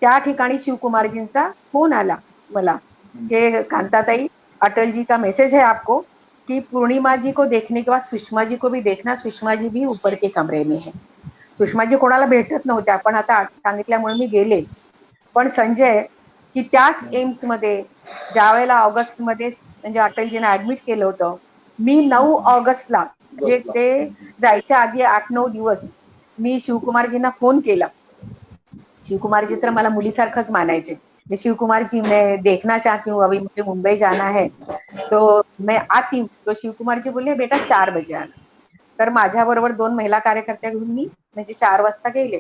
त्या ठिकाणी शिवकुमारजींचा फोन आला मला की कांताताई, अटल जी का मैसेज है आपको कि पूर्णिमा जी को देखने के बाद सुषमा जी को भी देखना, सुषमा जी भी ऊपर के कमरे में है. सुषमा जी कोणाला भेटत नव्हत्या पण आता सांगितल्यामुळे मी गेले. पण संजय की त्याच एम्स मध्ये ज्या वेळेला ऑगस्ट मध्ये म्हणजे अटलजींना ऍडमिट केलं होतं, मी 9 ऑगस्टला म्हणजे ते जायच्या आधी 8-9 दिवस मी शिवकुमारजींना फोन केला. शिवकुमारजी तर मला मुलीसारखंच मानायचे. मी शिवकुमार जी मैं देखना चाहती हूँ, अभी मुझे मुंबई जाना है तो मैं आती हूँ. तो शिवकुमार जी बोलले बेटा 4 बजे आना. तर माझ्या बरोबर 2 महिला कार्यकर्त्या घेऊन मी म्हणजे 4 वाजता गेले.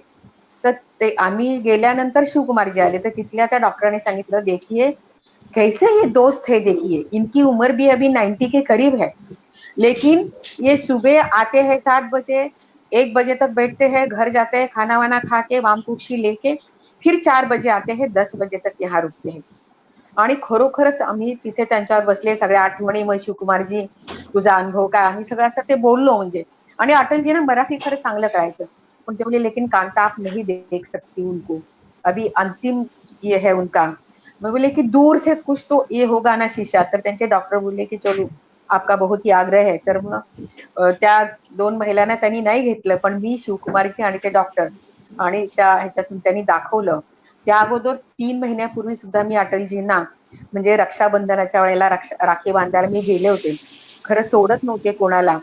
तर ते आम्ही गेल्यानंतर शिवकुमारजी आले तर तिथल्या त्या डॉक्टरांनी सांगितलं, देखिए कैसे ये दोस्त है, देखिए इनकी उम्र भी अभी 90 के करीब है, लेकिन ये सुबह आते हैं 7 बजे, 1 बजे तक बैठते हैं, घर जाते हैं, खाना वाना खा के वामकुक्षी लेके फिर 4 बजे आते हैं, 10 बजे तक यहाँ रुकते हैं. आणि खरोखरच आम्ही तिथे त्यांच्यावर बसले, सगळ्या आठवणी, मग शिवकुमारजी तुझा अनुभव काय, आम्ही सगळं असं ते बोललो म्हणजे. आणि अटलजीने मराठी खरं चांगलं कळायचं पण ते बोले लेकिन कांता आप नहीं देख सकती उनको, अभी अंतिम ये है उनका. मैं बोले की दूर से कुछ तो ये होगा ना शीशा. तर त्यांचे डॉक्टर बोलले की चलो आपका बहुत ही आग्रह है. तर मग त्या 2 महिलांना त्यांनी नाही घेतलं पण मी, शिवकुमारजी आणि ते डॉक्टर आणि त्या ह्याच्यातून त्यांनी दाखवलं. त्या अगोदर 3 महिन्यापूर्वी सुद्धा मी अटलजींना म्हणजे रक्षाबंधनाच्या वेळेला राखी बांधायला मी गेले होते. खरं सोडत नव्हते कोणाला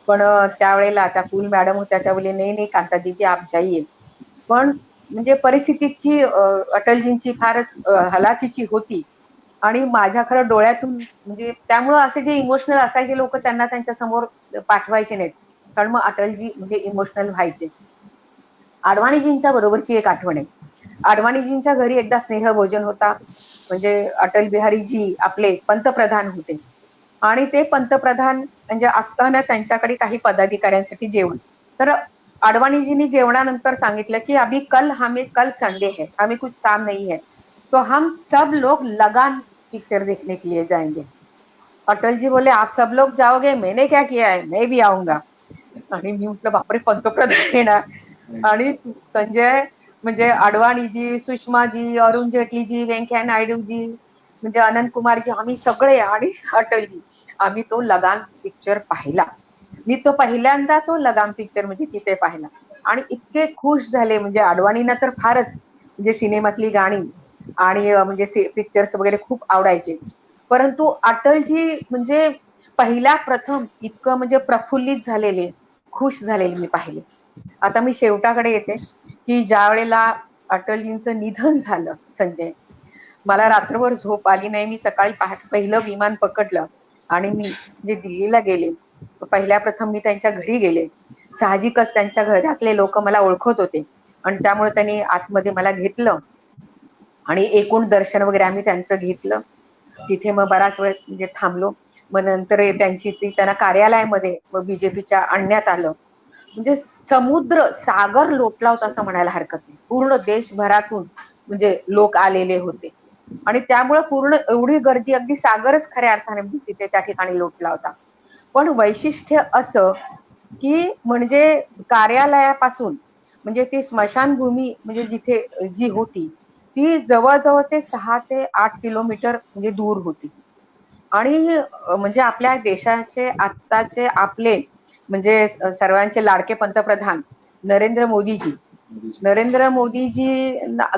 पण त्यावेळेला त्या फुल मॅडम होत्या त्या बोलले नाही नाही कांता दीदी आप जाइए. पण म्हणजे परिस्थिती की अटलजींची फारच हलाखीची होती आणि माझ्या खरं डोळ्यातून म्हणजे त्यामुळं असे जे इमोशनल असायचे लोक त्यांना त्यांच्या समोर पाठवायचे नाहीत कारण मग अटलजी म्हणजे इमोशनल व्हायचे. आडवाणीजींच्या बरोबरची एक आठवण आहे. आडवाणीजींच्या घरी एकदा स्नेहभोजन होता म्हणजे अटल बिहारीजी आपले पंतप्रधान होते आणि ते पंतप्रधान म्हणजे असताना त्यांच्याकडे काही पदाधिकाऱ्यांसाठी जेवण. तर आडवाणीजींनी जेवणानंतर सांगितलं की अभी कल संडे है, हमें कुछ काम नहीं है, तो हम सब लोग लगान पिक्चर देखने के लिए जाएंगे. अटल जी बोले आप सब लोग जाओगे, मैंने क्या किया है, मैं भी आऊंगा. आणि मी म्हटलं बापरे पंतप्रधान येणार. आणि संजय म्हणजे अडवाणीजी, सुषमाजी, अरुण जेटलीजी, व्यंकय्या नायडूजी म्हणजे अनंत कुमारजी आम्ही सगळे आणि अटलजी आम्ही तो लगान पिक्चर पाहिला. मी तो पहिल्यांदा तो लगान पिक्चर म्हणजे तिथे पाहिला आणि इतके खुश झाले म्हणजे अडवाणींना तर फारच म्हणजे सिनेमातली गाणी आणि म्हणजे पिक्चर्स वगैरे खूप आवडायचे. परंतु अटलजी म्हणजे पहिल्या प्रथम इतकं म्हणजे प्रफुल्लित झालेले, खुश झालेले मी पाहिले. आता मी शेवटाकडे येते की ज्या वेळेला अटलजींचं निधन झालं संजय, मला रात्रभर झोप आली नाही. मी सकाळी पहाटे पहिलं विमान पकडलं आणि मी जे दिल्लीला गेले पहिल्या प्रथम मी त्यांच्या घरी गेले. साहजिकच त्यांच्या घरातले लोक मला ओळखत होते आणि त्यामुळे त्यांनी आतमध्ये मला घेतलं आणि एकूण दर्शन वगैरे आम्ही त्यांचं घेतलं. तिथे मग बराच वेळ म्हणजे थांबलो. मग नंतर त्यांना कार्यालयामध्ये बीजेपीच्या आणण्यात आलं. म्हणजे समुद्र सागर लोटला होता असं म्हणायला हरकत नाही. पूर्ण देशभरातून म्हणजे लोक आलेले होते आणि त्यामुळे पूर्ण एवढी गर्दी, अगदी सागरच खऱ्या अर्थाने म्हणजे तिथे त्या ठिकाणी लोटला होता. पण वैशिष्ट्य असं की म्हणजे कार्यालयापासून म्हणजे ती स्मशानभूमी म्हणजे जिथे जी होती ती जवळजवळ ते 6 ते 8 किलोमीटर म्हणजे दूर होती. आणि म्हणजे आपल्या देशाचे आत्ताचे आपले म्हणजे सर्वांचे लाडके पंतप्रधान नरेंद्र मोदीजी नरेंद्र मोदीजी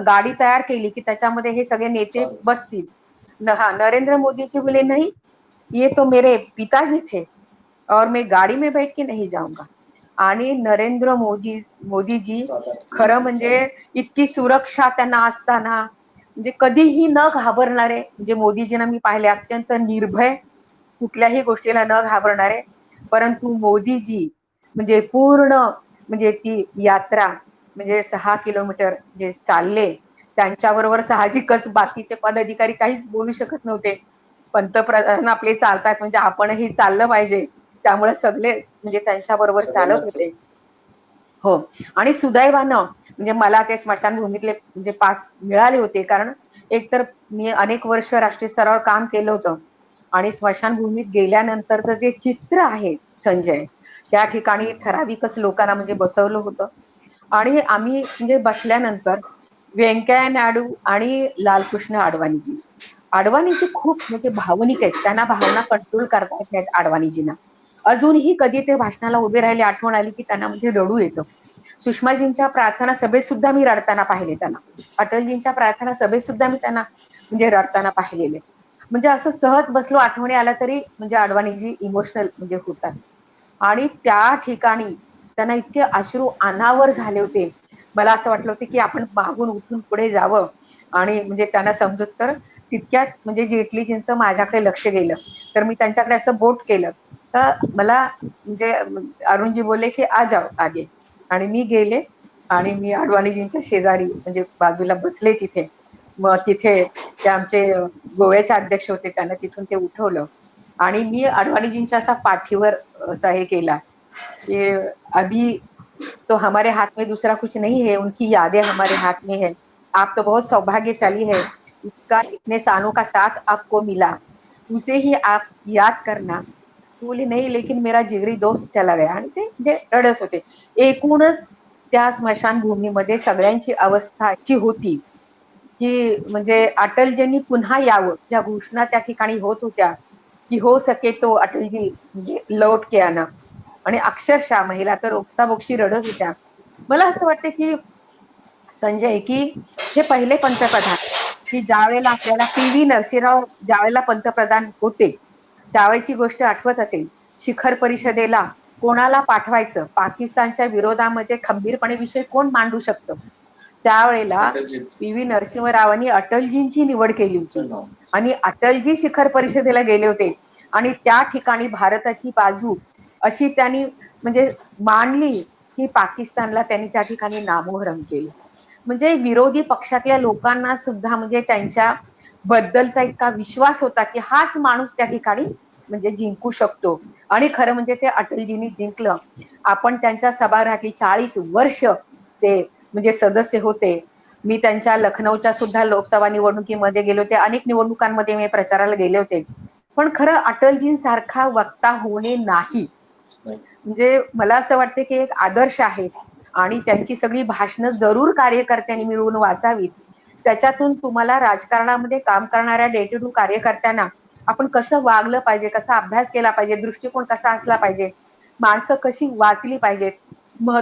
गाडी तयार केली की त्याच्यामध्ये हे सगळे नेते बसतील. हा, नरेंद्र मोदीजी बोले नहीं, ये तो मेरे पिताजी थे और मैं गाड़ी में बैठ के नहीं जाऊंगा. आणि नरेंद्र मोदीजी खरं म्हणजे इतकी सुरक्षा त्यांना असताना म्हणजे कधीही न घाबरणारे, म्हणजे मोदीजींना मी पाहिले अत्यंत निर्भय, कुठल्याही गोष्टीला न घाबरणारे. परंतु मोदीजी म्हणजे पूर्ण म्हणजे ती यात्रा म्हणजे 6 किलोमीटर जे चालले, त्यांच्याबरोबर साहजिकच बाकीचे पदाधिकारी काहीच बोलू शकत नव्हते. पंतप्रधान आपले चालतात म्हणजे आपणही चाललं पाहिजे, त्यामुळे सगळे म्हणजे त्यांच्या बरोबर चालत होते. हो, आणि सुदैवानं म्हणजे मला ते स्मशानभूमीतले म्हणजे पास मिळाले होते, कारण एकतर मी अनेक वर्ष राष्ट्रीय स्तरावर काम केलं होतं आणि स्मशानभूमीत गेल्यानंतरचं जे चित्र आहे संजय, त्या ठिकाणी ठराविकच लोकांना म्हणजे बसवलं होतं आणि आम्ही म्हणजे बसल्यानंतर व्यंकय्या नायडू आणि लालकृष्ण अडवाणीजी खूप म्हणजे भावनिक आहेत. त्यांना भावना कंट्रोल करता येत नाहीत अडवाणीजींना. अजूनही कधी ते भाषणाला उभे राहिले, आठवण आली की त्यांना म्हणजे रडू येतं. सुषमाजींच्या प्रार्थना सभेत सुद्धा मी रडताना पाहिले त्यांना. अटलजींच्या प्रार्थना सभेत सुद्धा मी त्यांना म्हणजे रडताना पाहिलेले. म्हणजे असं सहज बसलो, आठवणी आल्या तरी म्हणजे अडवाणीजी इमोशनल म्हणजे होतात. आणि त्या ठिकाणी त्यांना इतके अश्रू अनावर झाले होते. मला असं वाटलं होतं की आपण मागून उठून पुढे जावं आणि म्हणजे त्यांना समजत. तर तितक्यात म्हणजे जेटलीजींचं माझ्याकडे लक्ष गेलं, तर मी त्यांच्याकडे असं बोट केलं, तर मला म्हणजे अरुणजी बोलले की आ जाओ आगे. आणि मी गेले आणि मी अडवाणीजींच्या शेजारी म्हणजे बाजूला बसले तिथे. मग तिथे ते आमचे गोव्याचे अध्यक्ष होते, त्यांना तिथून ते उठवलं आणि मी अडवाणीजींच्या असा पाठीवर असा हे केला कि अभी तो हमारे हाथ में दूसरा कुछ नहीं है, उनकी यादें हमारे हाथ में है. आप तो बहुत सौभाग्यशाली है, उसका इतने सालों का साथ आपको मिला, उसे ही आप याद करना. बोले नहीं, लेकिन मेरा जिगरी दोस्त चला गया. आणि ते जे रडत होते. एकूणच त्या स्मशानभूमीमध्ये सगळ्यांची अवस्था अशी होती की म्हणजे अटलजींनी पुन्हा यावं, ज्या घोषणा त्या ठिकाणी होत होत्या की हो सके तो अटलजी म्हणजे लौट के आना, आणि अक्षरशः महिला तर ओक्साबोक्शी रडत होत्या. मला असं वाटतं की संजय की हे पहिले पंतप्रधान की ज्या वेळेला आपल्याला पी.व्ही. नरसिंहराव ज्यावेळेला पंतप्रधान होते त्यावेळेची गोष्ट आठवत असेल, शिखर परिषदेला कोणाला पाठवायचं, पाकिस्तानच्या विरोधामध्ये खंबीरपणे विषय कोण मांडू शकतं, त्यावेळेला पी.व्ही. नरसिंहरावांनी अटलजींची निवड केली होती आणि अटलजी शिखर परिषदेला गेले होते आणि त्या ठिकाणी भारताची बाजू अशी त्यांनी म्हणजे मांडली की पाकिस्तानला त्यांनी त्या ठिकाणी नामोहरम केलं. म्हणजे विरोधी पक्षातल्या लोकांना सुद्धा म्हणजे त्यांच्या बद्दलचा इतका विश्वास होता की हाच माणूस त्या ठिकाणी म्हणजे जिंकू शकतो. आणि खरं म्हणजे ते अटलजींनी जिंकलं. आपण त्यांच्या सभागृहातली 40 वर्ष ते म्हणजे सदस्य होते. मी त्यांच्या लखनौच्या सुद्धा लोकसभा निवडणुकीमध्ये गेले होते. अनेक निवडणुकांमध्ये मी प्रचाराला गेले होते. पण खरं अटलजींसारखा वक्ता होणे नाही. म्हणजे मला असं वाटतं की एक आदर्श आहे आणि त्यांची सगळी भाषणं जरूर कार्यकर्त्यांनी मिळून वाचावीत. त्याच्यातून तुम्हाला राजकारणामध्ये काम करणाऱ्या डे टू डे कार्यकर्त्यांना आपण कसं वागलं पाहिजे, कसा अभ्यास केला पाहिजे, दृष्टिकोन कसा असला पाहिजे, माणसं कशी वाचली पाहिजेत,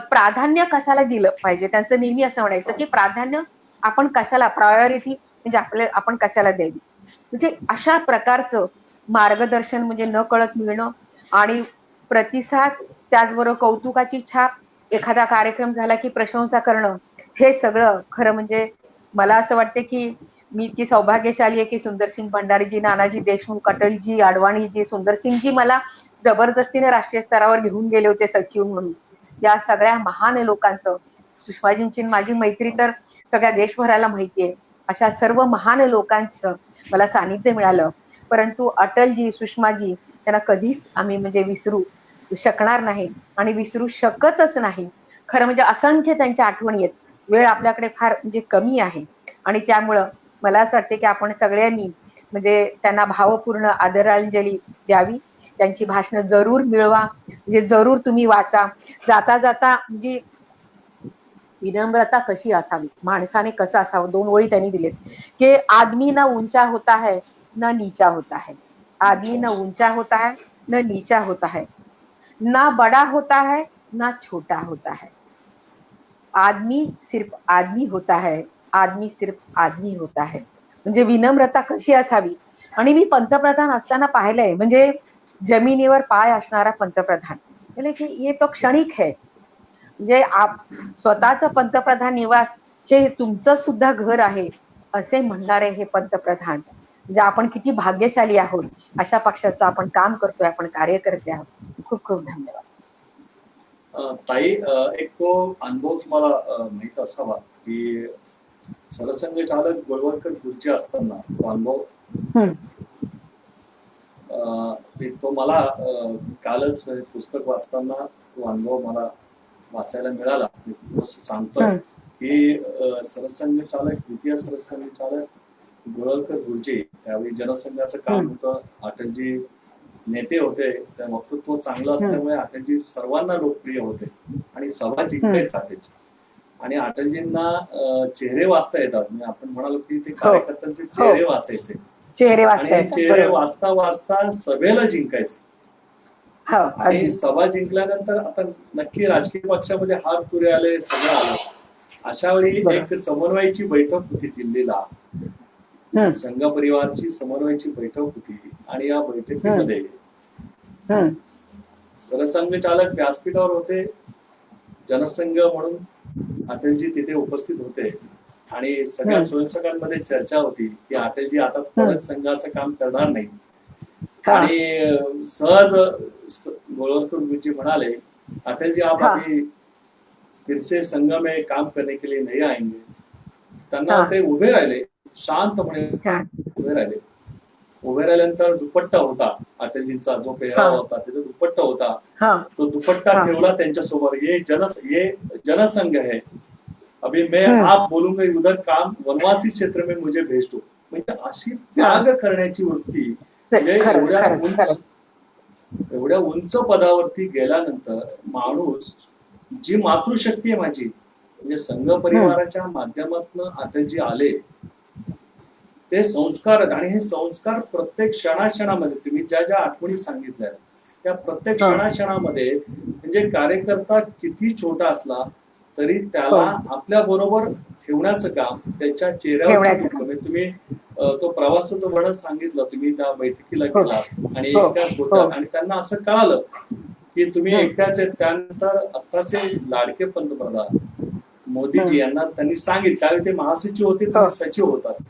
प्राधान्य कशाला दिलं पाहिजे. त्यांचं नेहमी असं म्हणायचं की प्राधान्य आपण कशाला, प्रायोरिटी म्हणजे आपण कशाला द्यावी. म्हणजे अशा प्रकारचं मार्गदर्शन म्हणजे न कळत मिळणं आणि प्रतिसाद, त्याचबरोबर कौतुकाची छाप, एखादा कार्यक्रम झाला की प्रशंसा करणं, हे सगळं खरं म्हणजे मला असं वाटतं की मी इतकी सौभाग्यशाली आहे की सुंदरसिंग भंडारीजी, नानाजी देशमुख, अटलजी, अडवाणीजी, सुंदरसिंगजी मला जबरदस्तीने राष्ट्रीय स्तरावर घेऊन गेले होते सचिव म्हणून. या सगळ्या महान लोकांचं, सुषमाजींची माझी मैत्री तर सगळ्या देशभराला माहितीये. अशा सर्व महान लोकांचं मला सानिध्य मिळालं. परंतु अटलजी, सुषमाजी त्यांना कधीच आम्ही म्हणजे विसरू शकणार नाही आणि विसरू शकतच नाही. खरं म्हणजे असंख्य त्यांच्या आठवणी आहेत. वेळ आपल्याकडे फार म्हणजे कमी आहे आणि त्यामुळं मला असं वाटते की आपण सगळ्यांनी म्हणजे त्यांना भावपूर्ण आदरांजली द्यावी. त्यांची भाषणं जरूर मिळवा, म्हणजे जरूर तुम्ही वाचा. जाता जाता म्हणजे विनम्रता कशी असावी, माणसाने कसं असावं, 2 ओळी त्यांनी दिलेत की आदमी ना ऊंचा होता है ना नीचा होता है, आदमी ना ऊंचा होता है ना नीचा होता है, ना बड़ा होता है ना छोटा होता है, आदमी सिर्फ आदमी होता है, आदमी सिर्फ आदमी होता है. म्हणजे विनम्रता कशी असावी. आणि मी पंतप्रधान असताना पाहिलंय म्हणजे जमिनीवर पाय असणारा पंतप्रधान, म्हणजे की ये तो क्षणिक है. म्हणजे स्वतःचं पंतप्रधान निवास हे तुमचं सुद्धा घर आहे असे म्हणणारे हे पंतप्रधान, म्हणजे आपण किती भाग्यशाली आहोत. अशा पक्षाचं आपण काम करतोय, आपण कार्यकर्ते आहोत. खूप खूप धन्यवाद. ताई, एक तो अनुभव तुम्हाला माहित असावा की सरसंघचालक गोळवलकर गुरुजी असताना तो अनुभव तो मला कालच पुस्तक वाचताना तो अनुभव मला वाचायला मिळाला. असं सांगतो की सरसंघचालक, द्वितीय सरसंघचालक गोळवलकर गुरुजी त्यावेळी जनसंघाचं काम होतं. अटलजी नेते होते, त्या वक्तृत्व चांगलं असल्यामुळे अटलजी सर्वांना लोकप्रिय होते आणि सभा जिंकायच अटलजी. आणि अटलजींना चेहरे वाचता येतात, म्हणजे आपण म्हणालो की ते कार्यकर्त्यांचे चेहरे वाचायचे, आणि चेहरे वाचता वाचता सभेला जिंकायचे. आणि सभा जिंकल्यानंतर आता नक्की राजकीय पक्षामध्ये हार तुरे आले, सगळं आलं. अशा वेळी एक समन्वयाची बैठक होती दिल्लीला, संघ परिवारची समन्वयाची बैठक होती. आणि या बैठकीमध्ये सरसंघचालक व्यासपीठावर होते, जनसंघ म्हणून अटलजी तिथे उपस्थित होते आणि सगळ्या स्वयंसेवकांमध्ये चर्चा होती की अटलजी आता परत संघाचं काम करणार नाही. आणि सहज गोळवलकर गुरुजी म्हणाले, अटल जी आप अभी फिर से संघ में काम करने के लिए नहीं आएंगे. त्यांना ते उभे राहिले, शांतपणे उभे राहिले. उभे राहिल्यानंतर दुपट्टा होता अटलजींचा, जो पेहराव होता त्याचा दुपट्टा होता, तो दुपट्टा ठेवला त्यांच्यासमोर. ये जनसंघ है, अभी मैं आप बोलूंगा उधर काम वनवासी क्षेत्र में मुझे भेज दो. म्हणजे अशी त्याग करण्याची वृत्ती, एवढ्या उंच पदावरती गेल्यानंतर माणूस, जी मातृशक्ती आहे माझी, म्हणजे संघ परिवाराच्या माध्यमातून अटलजी आले, ते संस्कार आहेत. आणि हे संस्कार प्रत्येक क्षणाक्षणामध्ये तुम्ही ज्या ज्या आठवणी सांगितल्या त्या प्रत्येक क्षणाक्षणामध्ये, म्हणजे कार्यकर्ता किती छोटा असला तरी त्याला आपल्या बरोबर ठेवण्याचं काम त्याच्या चेहऱ्यावर. तुम्ही तो प्रवासाचं वर्णन सांगितलं, तुम्ही त्या बैठकीला गेला आणि एकट्याच होता आणि त्यांना असं कळालं की तुम्ही एकट्याच आहेत. त्यानंतर आत्ताचे लाडके पंतप्रधान मोदीजी यांना त्यांनी सांगितलं, त्यावेळी ते महासचिव होते, तुम्ही सचिव होतात.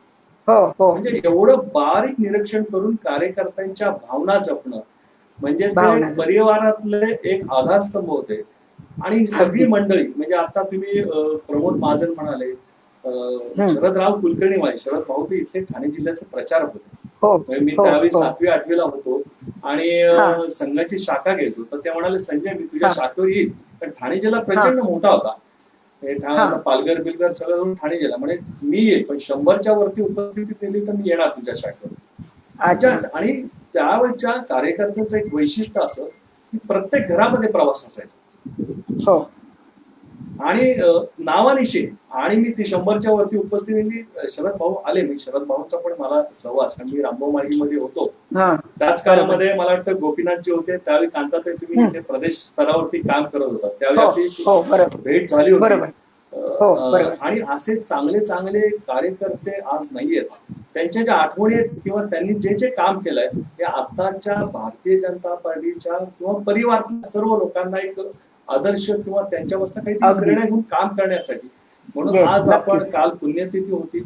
म्हणजे एवढं बारीक निरीक्षण करून कार्यकर्त्यांच्या भावना जपणं, म्हणजे ते परिवारातले एक आधारस्तंभ होते. आणि सगळी मंडळी, म्हणजे आता तुम्ही प्रमोद महाजन म्हणाले, शरदराव कुलकर्णी म्हणाले, शरद भाऊ ते इथले ठाणे जिल्ह्याचे प्रचारक होते. मी त्यावेळी 7वी 8वीला होतो आणि संघाची शाखा घेतो, तर ते म्हणाले, संजय मी तुझ्या शाखेवर येईल, पण ठाणे जिल्हा प्रचंड मोठा होता, पालघर बिलघर सगळं ठाणे जिल्हा, म्हणजे मी येईल पण 100च्या वरती उपस्थिती दिली तर मी येणार तुझ्या शाखेवर. आणि त्यावेळच्या कार्यकर्त्यांचं एक वैशिष्ट्य असं की प्रत्येक घरामध्ये प्रवास असायचा आणि नावानिशी. आणि मी ती 100च्या वरती उपस्थिती, शरद भाऊ आले, मी शरद भाऊंचा पण मला सहवास, कारण मी रामभाऊ माळीमध्ये होतो त्याच काळामध्ये. मला वाटतं गोपीनाथजी होते त्यावेळी, कांताताई तुम्ही इथे प्रदेश स्तरावरती काम करत होता, त्यावेळी भेट झाली होती. आणि असे चांगले चांगले कार्यकर्ते आज नाहीयेत. त्यांच्या ज्या आठवणी आहेत किंवा त्यांनी जे जे काम केलंय हे आताच्या भारतीय जनता पार्टीच्या किंवा परिवारातील सर्व लोकांना एक आदर्श किंवा त्यांच्यापासून काहीतरी प्रेरणा घेऊन काम करण्यासाठी. म्हणून आज आपण, काल पुण्यतिथी होती,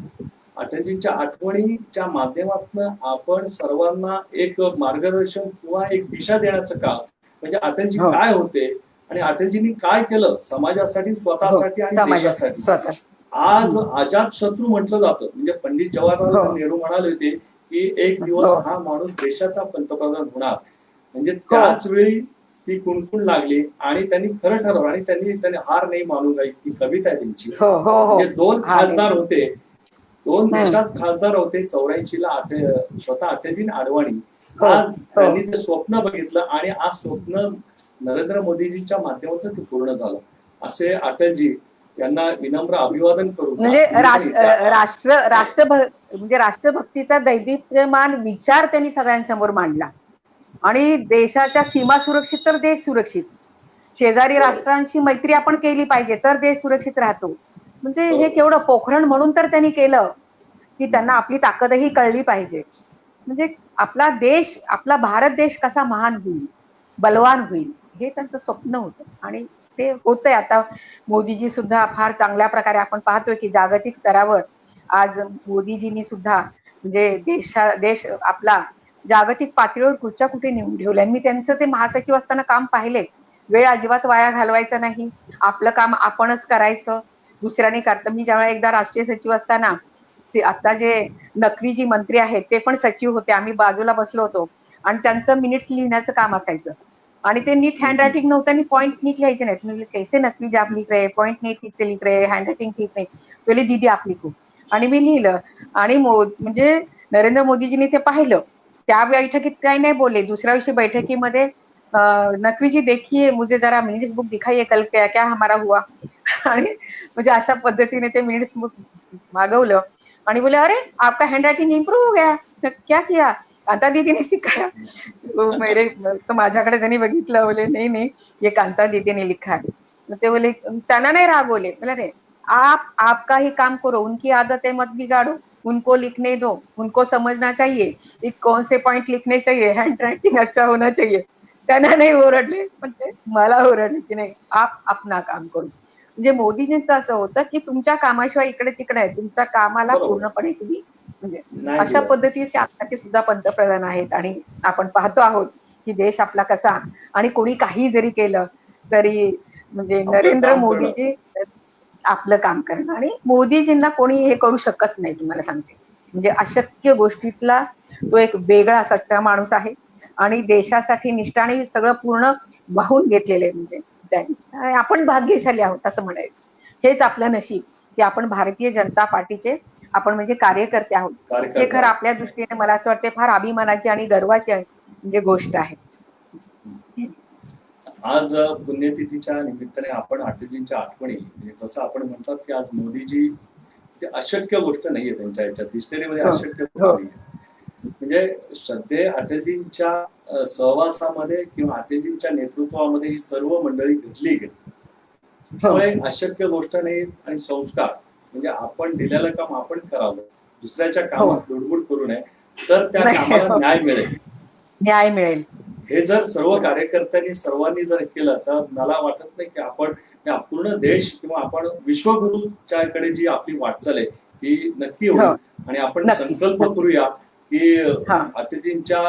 अटलजींच्या आठवणीच्या माध्यमातून आपण सर्वांना एक मार्गदर्शन किंवा एक दिशा देण्याचं काम, म्हणजे अटलजी काय होते आणि अटलजींनी काय केलं समाजासाठी, स्वतःसाठी आणि देशासाठी. आज अजात शत्रू म्हटलं जातं, म्हणजे पंडित जवाहरलाल नेहरू म्हणाले होते की एक दिवस हा माणूस देशाचा पंतप्रधान होणार. म्हणजे त्याच वेळी ती कुणकुण लागली आणि त्यांनी खरं ठरवलं आणि त्यांनी हार नाही मानूंगा इतकी कविता आहे त्यांची. हो हो हो म्हणजे दोन हा, खासदार होते, दोन हम्म. देशात खासदार होते 84ला स्वतः अटलजी आडवाणी. हो आज हो त्यांनी ते स्वप्न बघितलं आणि आज स्वप्न नरेंद्र मोदीजींच्या माध्यमातून ते पूर्ण झालं. असे अटलजी यांना विनम्र अभिवादन करून म्हणजे आज तुम्ही पण इथे म्हणजे राष्ट्रभक्तीचा दैदिप्यमान विचार त्यांनी सगळ्यांसमोर मांडला. आणि देशाच्या सीमा सुरक्षित तर देश सुरक्षित. शेजारी राष्ट्रांशी मैत्री आपण केली पाहिजे तर देश सुरक्षित राहतो. म्हणजे हे केवढं पोखरण म्हणून तर त्यांनी केलं की त्यांना आपली ताकदही कळली पाहिजे. म्हणजे आपला देश, आपला भारत देश कसा महान होईल, बलवान होईल, हे त्यांचं स्वप्न होतं आणि ते होतंय. आता मोदीजी सुद्धा फार चांगल्या प्रकारे आपण पाहतोय की जागतिक स्तरावर आज मोदीजींनी सुद्धा म्हणजे देश आपला जागतिक पातळीवर कुठच्या कुठे नेऊन ठेवलंय. मी त्यांचं ते महासचिव असताना काम पाहिले. वेळ अजिबात वाया घालवायचा नाही, आपलं काम आपणच करायचं, दुसऱ्याने करता. मी जेव्हा एकदा राष्ट्रीय सचिव असताना आता जे नक्वीजी मंत्री आहेत ते पण सचिव होते, आम्ही बाजूला बसलो होतो आणि त्यांचं मिनिट्स लिहिण्याचं काम असायचं आणि ते नीट हँड रायटिंग नव्हतं आणि पॉईंट नीट लिहायचे नाहीत. म्हणजे कैसे नक्वीजी आप लिख रहे, पॉईंट नीट ठीक से लिख रहे, हँड रायटिंग ठीक नाही. बोले दीदी आप लिखो. आणि मी लिहिलं आणि म्हणजे नरेंद्र मोदीजींनी ते पाहिलं. त्या बैठकीत काही नाही बोलले. दुसऱ्या दिवशी बैठकीमध्ये नकवी जी देखिए मुझे जरा मिनिट्स बुक दिखाइए कल क्या क्या हमारा हुआ. आणि म्हणजे अशा पद्धतीने ते मिनिट्स बुक मागवलं आणि बोले अरे आपका हँड रायटिंग इम्प्रूव्ह हो गया. क्या किया? कांता दीदीने सिखाया. तो मेरे तो माझ्याकडे त्यांनी बघितलं, बोले नहीं नहीं ये कांता दीदी ने लिखा है. मग ते बोले त्यांना नाही राग, बोले बोले आप आपका ही काम करो, उनकी आदतें मत बिगाड़ो, उनको लिखने दो, उनको समझना चाहिए कौन से पॉइंट लिखने चाहिए, हँड रायटिंग अच्छा होना चाहिए. त्यांना नाही ओरडले पण ते मला ओरडले की नाही आप अपना काम करू. म्हणजे मोदीजींचं असं होतं की तुमच्या कामाशिवाय इकडे तिकडे आहे, तुमच्या कामाला बरोबर पूर्णपणे तुम्ही म्हणजे नाही अशा दिलं. पद्धतीचे आताचे सुद्धा पंतप्रधान आहेत. आणि आपण पाहतो आहोत की देश आपला कसा, आणि कोणी काही जरी केलं तरी म्हणजे आपलं नरेंद्र काम करणं. मोदीजी आपलं काम करणं. आणि मोदीजींना कोणी हे करू शकत नाही, तुम्हाला सांगते. म्हणजे अशक्य गोष्टीतला तो एक वेगळा सच्चा माणूस आहे आणि देशासाठी निष्ठाने सगळं पूर्ण वाहून घेतलेले म्हणजे त्यांनी. आपण भाग्यशाली आहोत असं म्हणायचं. हेच आपलं नशीब की आपण भारतीय जनता पार्टीचे आपण म्हणजे कार्यकर्ते आहोत. हे खरं आपल्या दृष्टीने मला असं वाटतं फार अभिमानाची आणि गर्वाची म्हणजे गोष्ट आहे. आज पुण्यतिथीच्या निमित्ताने आपण अटलजींच्या आठवणी म्हणजे जसं आपण म्हणतात की आज मोदीजी ते अशक्य गोष्ट नाहीये त्यांच्या याच्यात हिस्टरीमध्ये अशक्य गोष्ट नाहीये. म्हणजे श्रद्धे अटलजींच्या सहवासामध्ये किंवा अटलजींच्या नेतृत्वामध्ये ही सर्व मंडळी घडली गेली. त्यामुळे अशक्य गोष्ट नाही. आणि संस्कार म्हणजे आपण दिलेलं काम आपण करावं, दुसऱ्याच्या कामात लुडबुड करू नये, तर त्या कामाला न्याय मिळेल. न्याय मिळेल. हे जर सर्व कार्यकर्त्यांनी सर्वांनी जर केलं तर मला वाटत नाही की आपण पूर्ण देश किंवा आपण विश्वगुरूच्याकडे जी आपली वाटचाल आहे ही नक्की होईल. आणि आपण संकल्प करूया की अटलजींच्या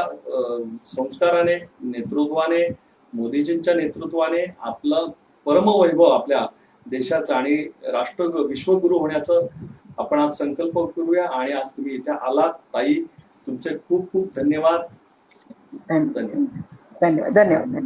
संस्काराने, नेतृत्वाने, मोदीजींच्या नेतृत्वाने आपलं परमवैभव आपल्या देशाचं आणि राष्ट्र विश्वगुरू होण्याचं आपण आज संकल्प करूया. आणि आज तुम्ही इथे आलात ताई, तुमचे खूप खूप धन्यवाद. धन्यवाद.